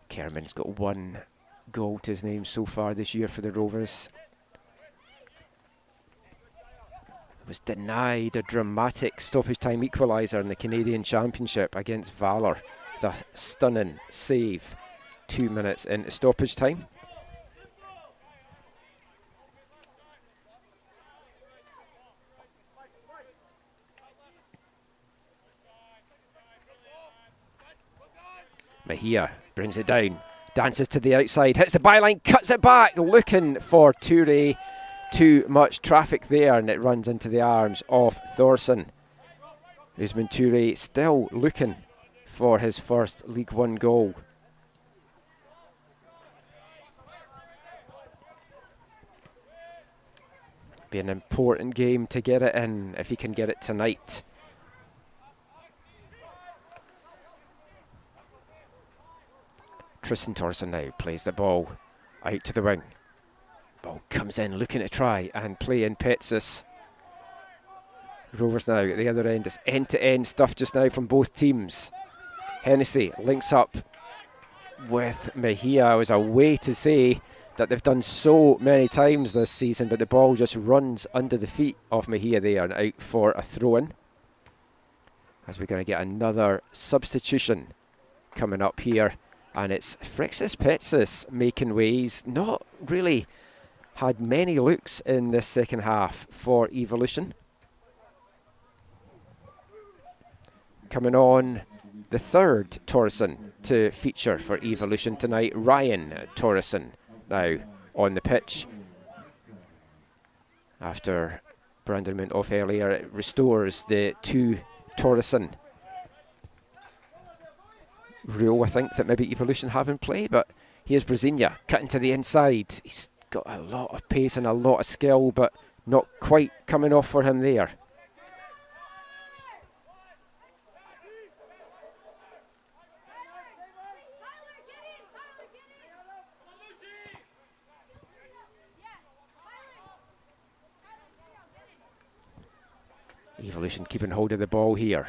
Kerman's got 1 goal to his name so far this year for the Rovers. Was denied a dramatic stoppage time equaliser in the Canadian Championship against Valour. The stunning save 2 minutes into stoppage time. Mejia brings it down, dances to the outside, hits the byline, cuts it back, looking for Toure. Too much traffic there, and it runs into the arms of Thorson. Usman Toure still looking for his first League One goal. Be an important game to get it in if he can get it tonight. Tristan Thorson now plays the ball out to the wing. Ball comes in, looking to try and play in Petsis. Rovers now at the other end. It's end-to-end stuff just now from both teams. Hennessy links up with Mejia. It was a way to say that they've done so many times this season, but the ball just runs under the feet of Mejia there and out for a throw-in. As we're going to get another substitution coming up here, and it's Frixis Petsis making ways. Not really had many looks in this second half for Evolution. Coming on, the third Torreson to feature for Evolution tonight, Ryan Torreson, now on the pitch. After Brandon went off earlier, it restores the 2 Torreson rule, I think, that maybe Evolution have in play. But here's Brasilia cutting to the inside. He's got a lot of pace and a lot of skill, but not quite coming off for him there. Evolution keeping hold of the ball here.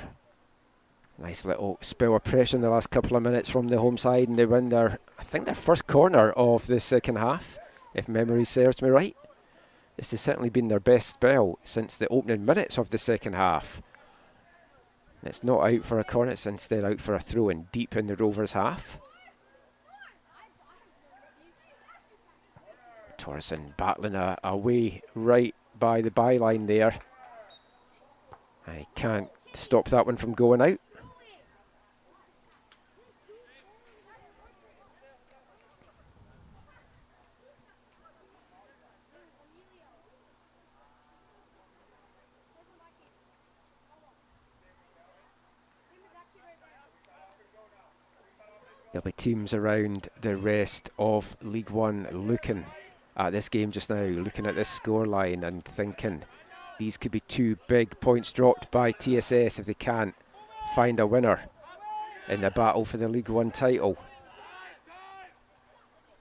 Nice little spell of pressure in the last couple of minutes from the home side, and they win their, I think, their first corner of the second half, if memory serves me right. This has certainly been their best spell since the opening minutes of the second half. And it's not out for a corner, it's instead out for a throw-in deep in the Rovers' half. Torreson battling away right by the byline there. And he can't stop that one from going out. There'll be teams around the rest of League One looking at this game just now, looking at this scoreline and thinking these could be 2 big points dropped by TSS if they can't find a winner in the battle for the League One title.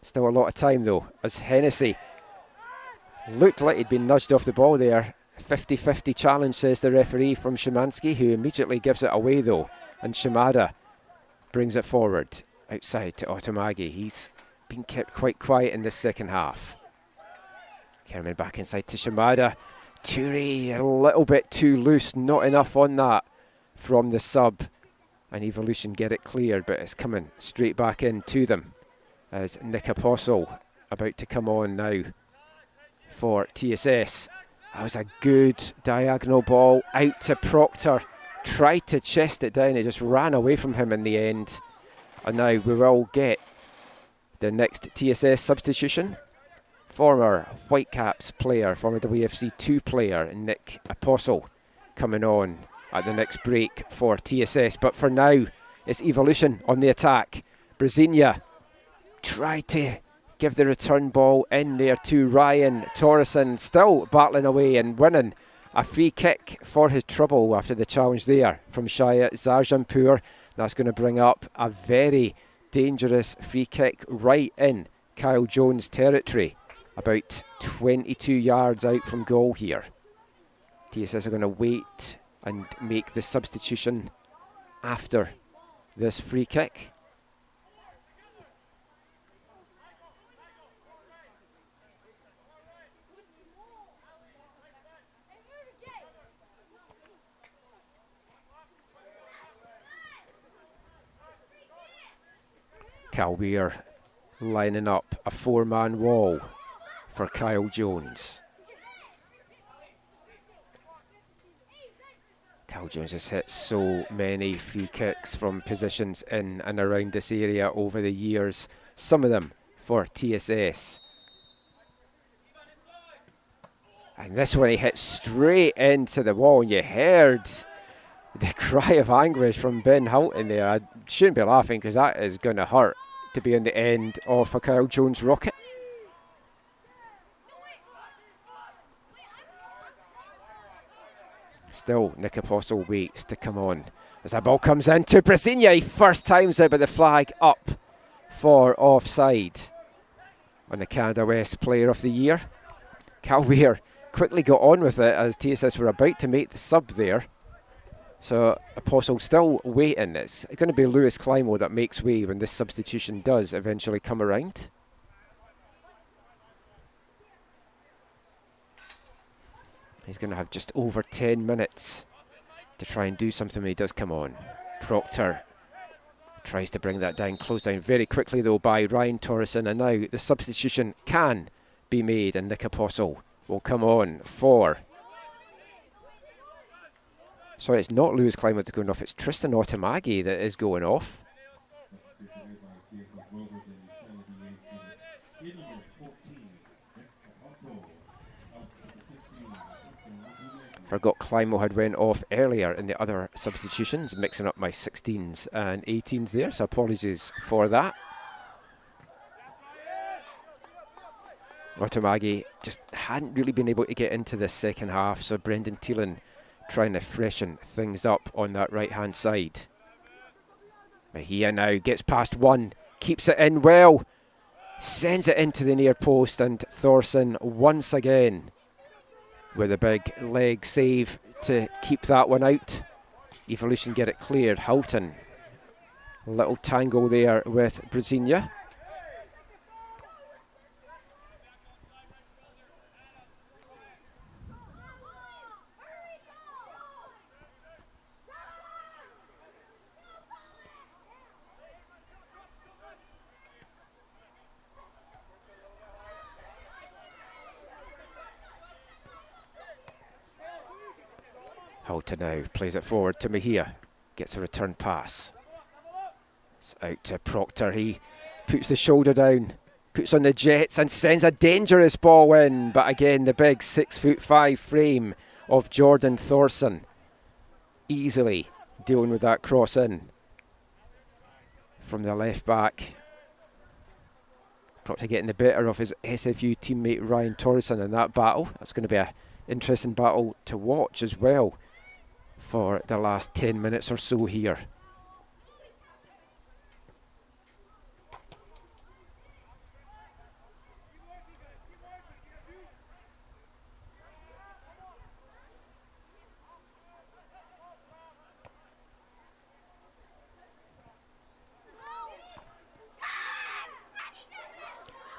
Still a lot of time though, as Hennessy looked like he'd been nudged off the ball there. 50-50 challenge, says the referee from Szymanski, who immediately gives it away though. And Shimada brings it forward outside to Otomagi. He's been kept quite quiet in this second half. Kerman back inside to Shimada. Ture a little bit too loose, not enough on that from the sub. And Evolution get it cleared, but it's coming straight back in to them as Nick Apostle about to come on now for TSS. That was a good diagonal ball out to Proctor. Tried to chest it down, it just ran away from him in the end. And now we will get the next TSS substitution. Former Whitecaps player, former WFC 2 player, Nick Apostle, coming on at the next break for TSS. But for now, it's Evolution on the attack. Brezina tried to give the return ball in there to Ryan Torreson, still battling away and winning a free kick for his trouble after the challenge there from Shaya Zarjanpur. That's going to bring up a very dangerous free kick right in Kyle Jones' territory, about 22 yards out from goal here. TSS are going to wait and make the substitution after this free kick. Calweir lining up a four-man wall for Kyle Jones. Kyle Jones has hit so many free kicks from positions in and around this area over the years, some of them for TSS. And this one he hit straight into the wall, and you heard the cry of anguish from Ben Houghton there. I shouldn't be laughing because that is going to hurt to be on the end of a Kyle Jones rocket. Still, Nick Apostle waits to come on as that ball comes in to Brezina. He first times it, but the flag up for offside on the Canada West Player of the Year. Calweir quickly got on with it as TSS were about to make the sub there. So Apostle still waiting. It's going to be Lewis Climo that makes way when this substitution does eventually come around. He's going to have just over 10 minutes to try and do something when he does come on. Proctor tries to bring that down, closed down very quickly though by Ryan Torreson, and now the substitution can be made and Nick Apostle will come on for... Sorry, it's not Lewis Climo that's going off, it's Tristan Otomagi that is going off. Forgot Climo had went off earlier in the other substitutions, mixing up my 16s and 18s there, so apologies for that. Otomagi just hadn't really been able to get into the second half, so Brendan Thielen trying to freshen things up on that right-hand side. Mejia now gets past one, keeps it in well, sends it into the near post, and Thorson once again with a big leg save to keep that one out. Evolution get it cleared. Houghton, a little tangle there with Brezina. Houghton now plays it forward to Mejia, gets a return pass. It's out to Proctor, he puts the shoulder down, puts on the jets and sends a dangerous ball in, but again the big 6'5" frame of Jordan Thorson easily dealing with that cross in from the left back. Proctor getting the better of his SFU teammate Ryan Torreson in that battle. That's going to be an interesting battle to watch as well for the last 10 minutes or so here.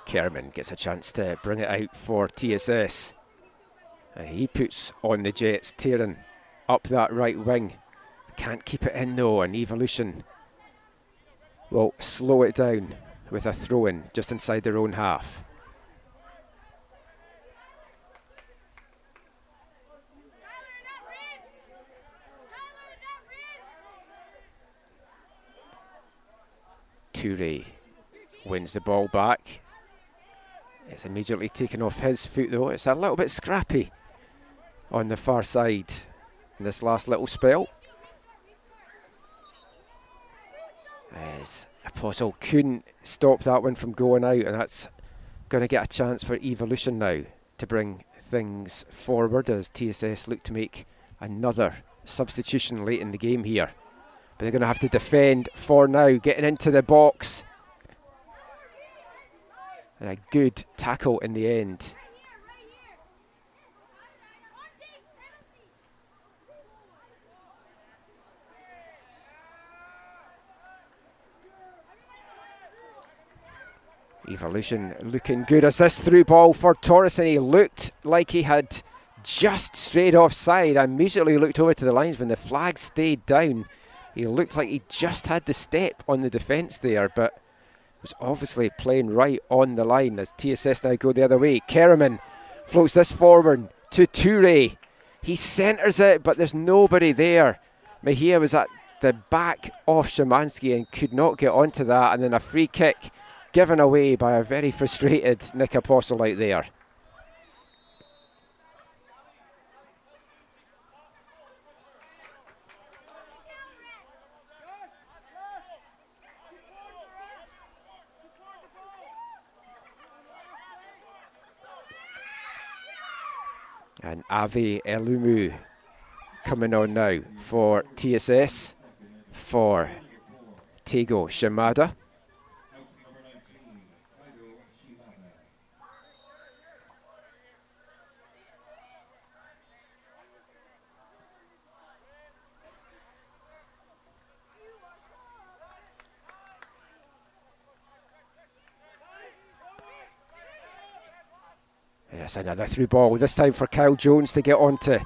Kerman gets a chance to bring it out for TSS. And he puts on the Jets, tearing up that right wing. Can't keep it in though, and Evolution will slow it down with a throw-in just inside their own half. Toure wins the ball back. It's immediately taken off his foot though. It's a little bit scrappy on the far side in this last little spell. As Apostle couldn't stop that one from going out, and that's going to get a chance for Evolution now to bring things forward as TSS look to make another substitution late in the game here. But they're going to have to defend for now, getting into the box. And a good tackle in the end. Evolution looking good as this through ball for Torres, and he looked like he had just strayed offside. I immediately looked over to the lines when the flag stayed down. He looked like he just had the step on the defence there, but was obviously playing right on the line as TSS now go the other way. Kerman floats this forward to Toure. He centres it, but there's nobody there. Mejia was at the back of Szymanski and could not get onto that, and then a free kick given away by a very frustrated Nick Apostle out there. And Avi Elumu coming on now for TSS for Tego Shimada. Yes, another through ball, this time for Kyle Jones to get onto.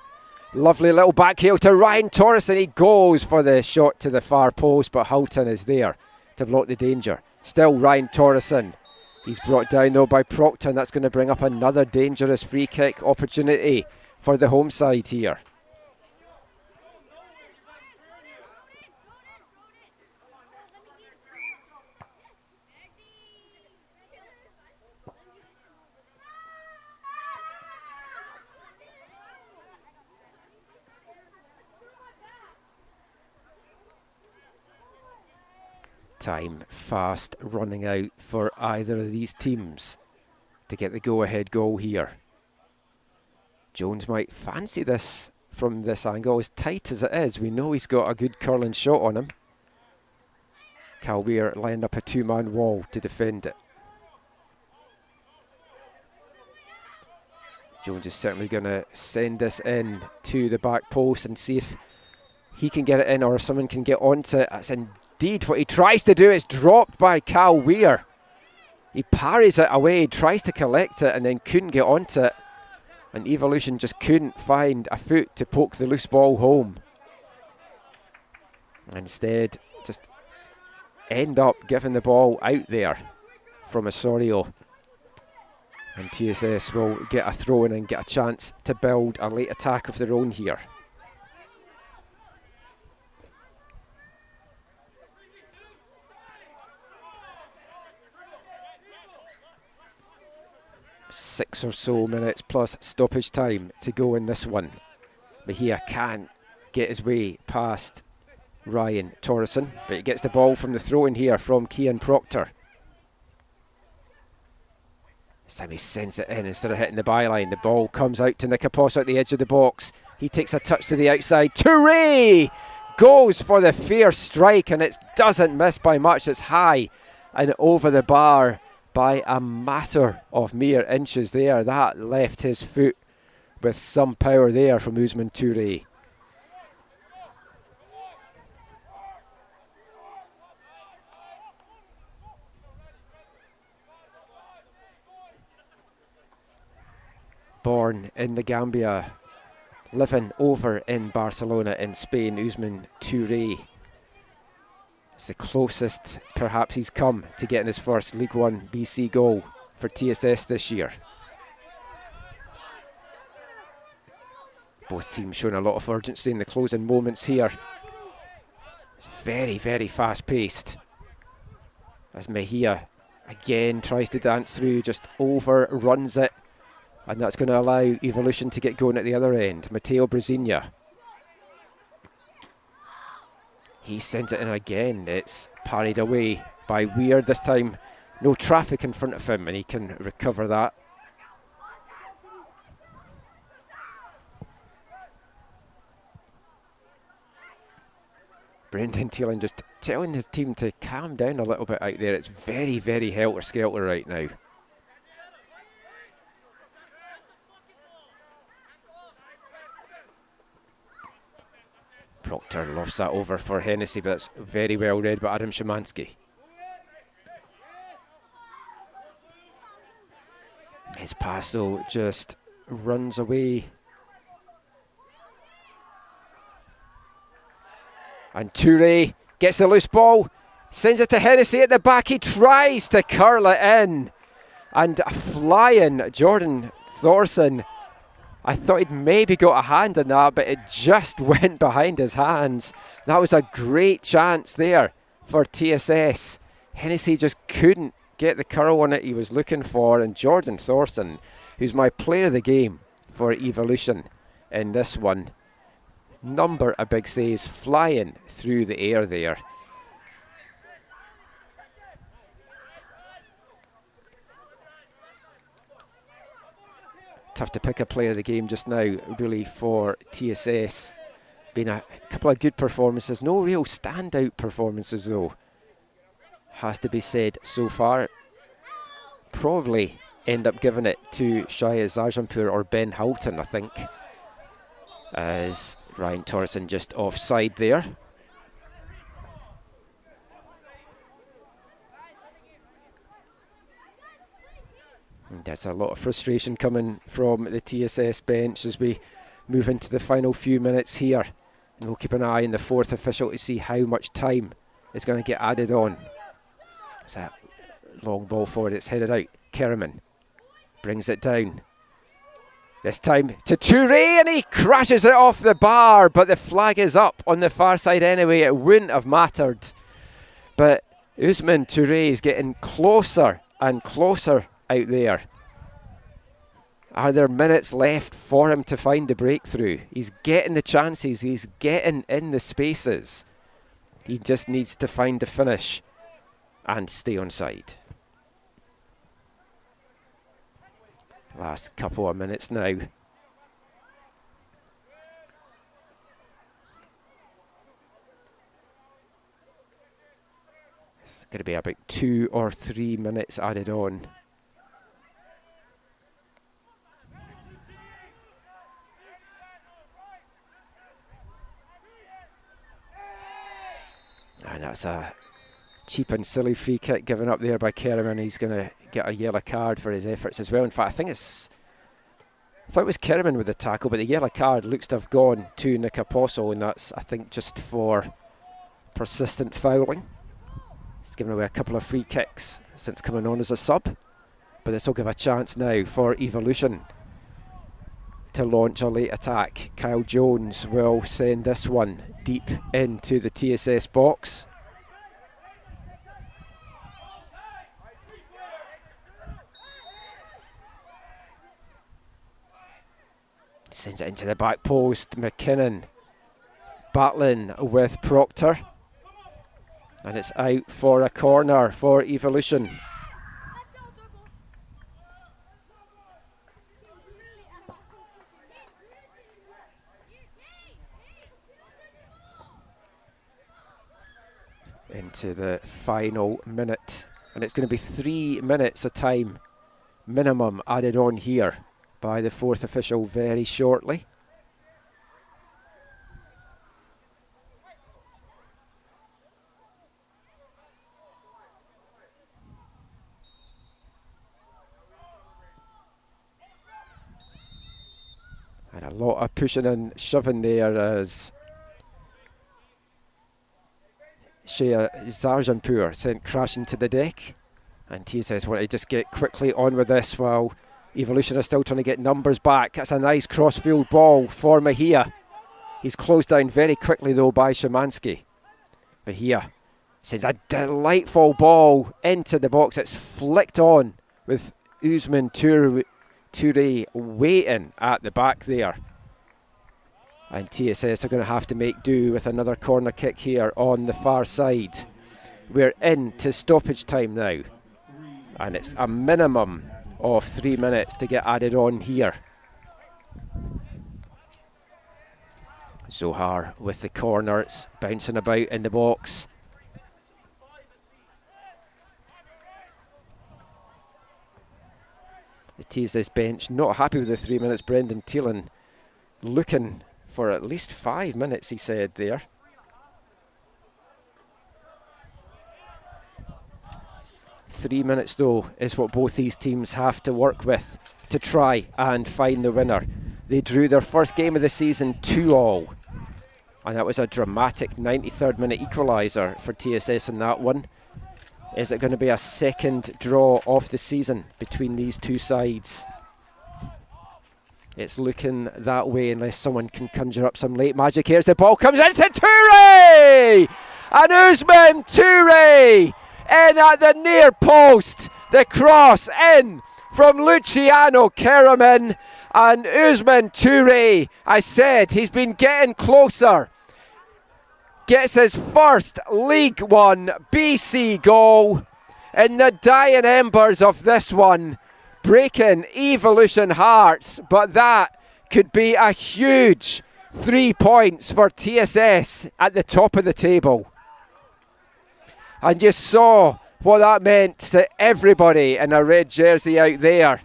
Lovely little back heel to Ryan Torres, and he goes for the shot to the far post, but Houghton is there to block the danger. Still Ryan Torreson. He's brought down though by Procton. That's going to bring up another dangerous free kick opportunity for the home side here. Time fast running out for either of these teams to get the go-ahead goal here. Jones might fancy this from this angle. As tight as it is, we know he's got a good curling shot on him. Calweir lined up a two-man wall to defend it. Jones is certainly going to send this in to the back post and see if he can get it in or if someone can get onto it. That's indeed what he tries to do. It's dropped by Calweir. He parries it away, tries to collect it and then couldn't get onto it. And Evolution just couldn't find a foot to poke the loose ball home. Instead, just end up giving the ball out there from Osorio. And TSS will get a throw in and get a chance to build a late attack of their own here. Six or so minutes plus stoppage time to go in this one. Mejia can't get his way past Ryan Torreson, but he gets the ball from the throw-in here from Cian Proctor. This time he sends it in instead of hitting the byline. The ball comes out to Nick Apostle at the edge of the box. He takes a touch to the outside. Toure goes for the fair strike and it doesn't miss by much. It's high and over the bar by a matter of mere inches there. That left his foot with some power there from Ousmane Toure. born in the Gambia, living over in Barcelona in Spain, Ousmane Touré. It's the closest perhaps he's come to getting his first L1BC goal for TSS this year. Both teams showing a lot of urgency in the closing moments here. It's very, very fast paced. As Mejia again tries to dance through, just overruns it. And that's going to allow Evolution to get going at the other end. Mateo Brasinia. He sends it in again. It's parried away by Weir. This time, no traffic in front of him, and he can recover that. Brendan Thielen just telling his team to calm down a little bit out there. It's very, very helter-skelter right now. Proctor lofts that over for Hennessy, but that's very well read by Adam Szymanski. His pass, though, just runs away. And Touré gets the loose ball, sends it to Hennessy at the back. He tries to curl it in. And flying Jordan Thorson. I thought he'd maybe got a hand on that, but it just went behind his hands. That was a great chance there for TSS. Hennessy just couldn't get the curl on it he was looking for. And Jordan Thorson, who's my player of the game for Evolution in this one, number of big saves, flying through the air there. Tough to pick a player of the game just now, really, for TSS. Been a couple of good performances. No real standout performances, though, has to be said so far. Probably end up giving it to Shaya Zarjanpur or Ben Houghton, I think, as Ryan Torson just offside there. And there's a lot of frustration coming from the TSS bench as we move into the final few minutes here. And we'll keep an eye on the fourth official to see how much time is going to get added on. It's a long ball forward, it's headed out. Kerriman brings it down. This time to Touré, and he crashes it off the bar, but the flag is up on the far side anyway. It wouldn't have mattered. But Ousmane Touré is getting closer and closer out there. Are there minutes left for him to find the breakthrough? He's getting the chances, he's getting in the spaces. He just needs to find the finish and stay on side. Last couple of minutes now. It's going to be about 2 or 3 minutes added on. And that's a cheap and silly free kick given up there by Kerriman. He's going to get a yellow card for his efforts as well. In fact, I thought it was Kerriman with the tackle, but the yellow card looks to have gone to Nick Apostle, and that's, I think, just for persistent fouling. He's given away a couple of free kicks since coming on as a sub, but this will give a chance now for Evolution to launch a late attack. Kyle Jones will send this one deep into the TSS box. Sends it into the back post. McKinnon battling with Proctor. And it's out for a corner for Evolution. Into the final minute. And it's going to be 3 minutes of time minimum added on here by the fourth official very shortly. A lot of pushing and shoving there as Shea Zarjanpur sent crashing to the deck. And TSS want to just get quickly on with this while Evolution are still trying to get numbers back. That's a nice cross-field ball for Mejia. He's closed down very quickly though by Szymanski. Mejia sends a delightful ball into the box. It's flicked on with Usman Toure waiting at the back there. And TSS are going to have to make do with another corner kick here on the far side. We're into stoppage time now. And it's a minimum of 3 minutes to get added on here. Zohar with the corner, it's bouncing about in the box. The TSS bench not happy with the 3 minutes. Brendan Thielen looking for at least 5 minutes, he said there. Three minutes though is what both these teams have to work with to try and find the winner. They drew their first game of the season 2-2, and that was a dramatic 93rd minute equaliser for TSS in that one. Is it going to be a second draw of the season between these two sides? It's looking that way unless someone can conjure up some late magic here as the ball comes into Toure! And Usman Toure in at the near post. The cross in from Luciano Karaman, and Usman Toure, I said, he's been getting closer. Gets his first League 1 BC goal in the dying embers of this one, breaking Evolution hearts, but that could be a huge 3 points for TSS at the top of the table. And you saw what that meant to everybody in a red jersey out there.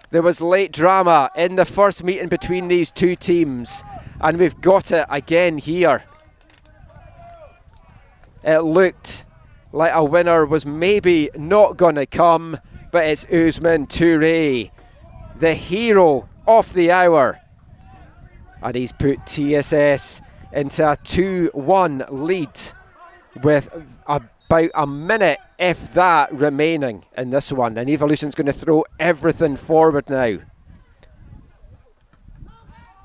There was late drama in the first meeting between these two teams, and we've got it again here. It looked like a winner was maybe not going to come, but it's Usman Toure, the hero of the hour. And he's put TSS into a 2-1 lead with about a minute, if that, remaining in this one. And Evolution's going to throw everything forward now.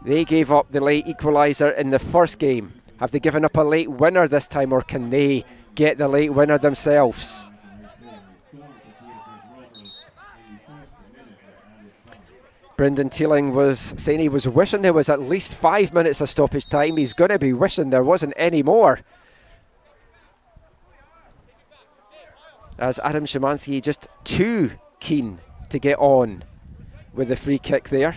They gave up the late equaliser in the first game. Have they given up a late winner this time, or can they get the late winner themselves? Brendan Thielen was saying he was wishing there was at least 5 minutes of stoppage time. He's going to be wishing there wasn't any more. As Adam Szymanski just too keen to get on with the free kick there.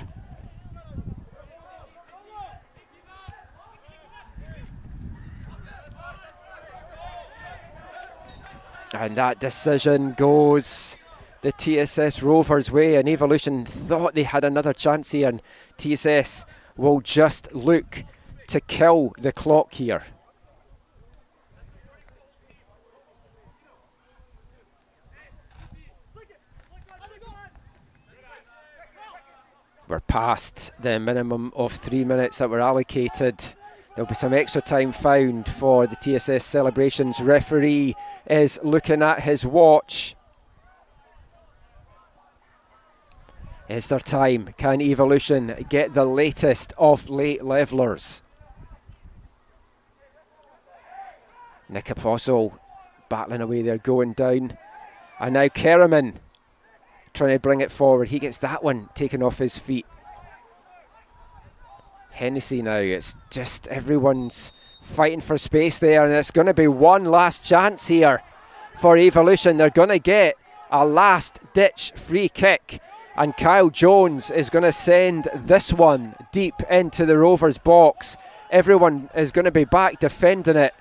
And that decision goes the TSS Rovers' way, and Evolution thought they had another chance here, and TSS will just look to kill the clock here. We're past the minimum of 3 minutes that were allocated. There'll be some extra time found for the TSS celebrations. Referee is looking at his watch. Is there time? Can Evolution get the latest of late levellers? Nick Apostle battling away there, going down. And now Karaman trying to bring it forward. He gets that one taken off his feet. Hennessy now, it's just everyone's fighting for space there, and it's going to be one last chance here for Evolution. They're going to get a last ditch free kick, and Kyle Jones is going to send this one deep into the Rovers box. Everyone is going to be back defending it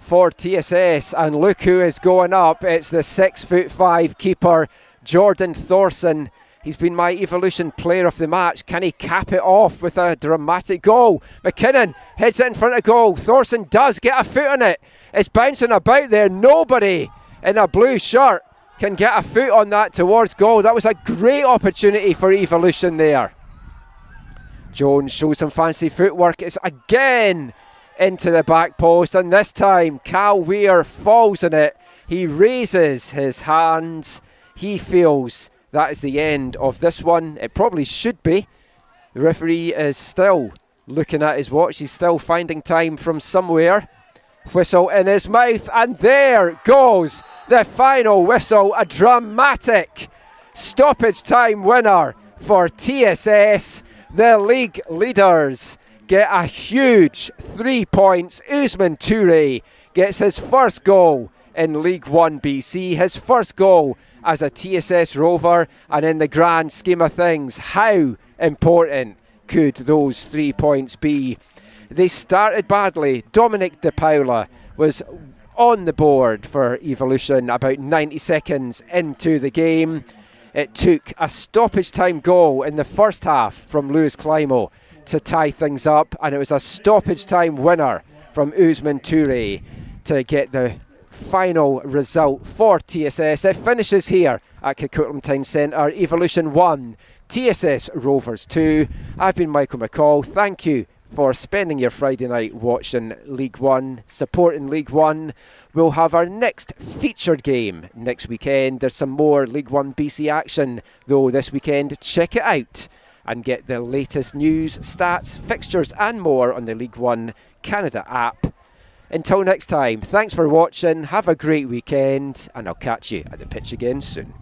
for TSS, and look who is going up. It's the 6'5" keeper, Jordan Thorson. He's been my Evolution player of the match. Can he cap it off with a dramatic goal? McKinnon heads it in front of goal. Thorson does get a foot on it. It's bouncing about there. Nobody in a blue shirt can get a foot on that towards goal. That was a great opportunity for Evolution there. Jones shows some fancy footwork. It's again into the back post, and this time Cal Weir falls on it. He raises his hands. He feels that is the end of this one. It probably should be. The referee is still looking at his watch. He's still finding time from somewhere. Whistle in his mouth, and there goes the final whistle. A dramatic stoppage time winner for TSS. The league leaders get a huge 3 points. Usman Toure gets his first goal in League 1BC, his first goal as a TSS Rover, and in the grand scheme of things, how important could those 3 points be? They started badly. Dominic De Paula was on the board for Evolution about 90 seconds into the game. It took a stoppage time goal in the first half from Lewis Climo to tie things up, and it was a stoppage time winner from Usman Toure to get the final result for TSS. It finishes here at Coquitlam Town Centre. Evolution 1, TSS Rovers 2. I've been Michael McCall. Thank you for spending your Friday night watching League One, supporting League One. We'll have our next featured game next weekend. There's some more League 1BC action though this weekend. Check it out and get the latest news, stats, fixtures and more on the League One Canada app. Until next time, thanks for watching, have a great weekend, and I'll catch you at the pitch again soon.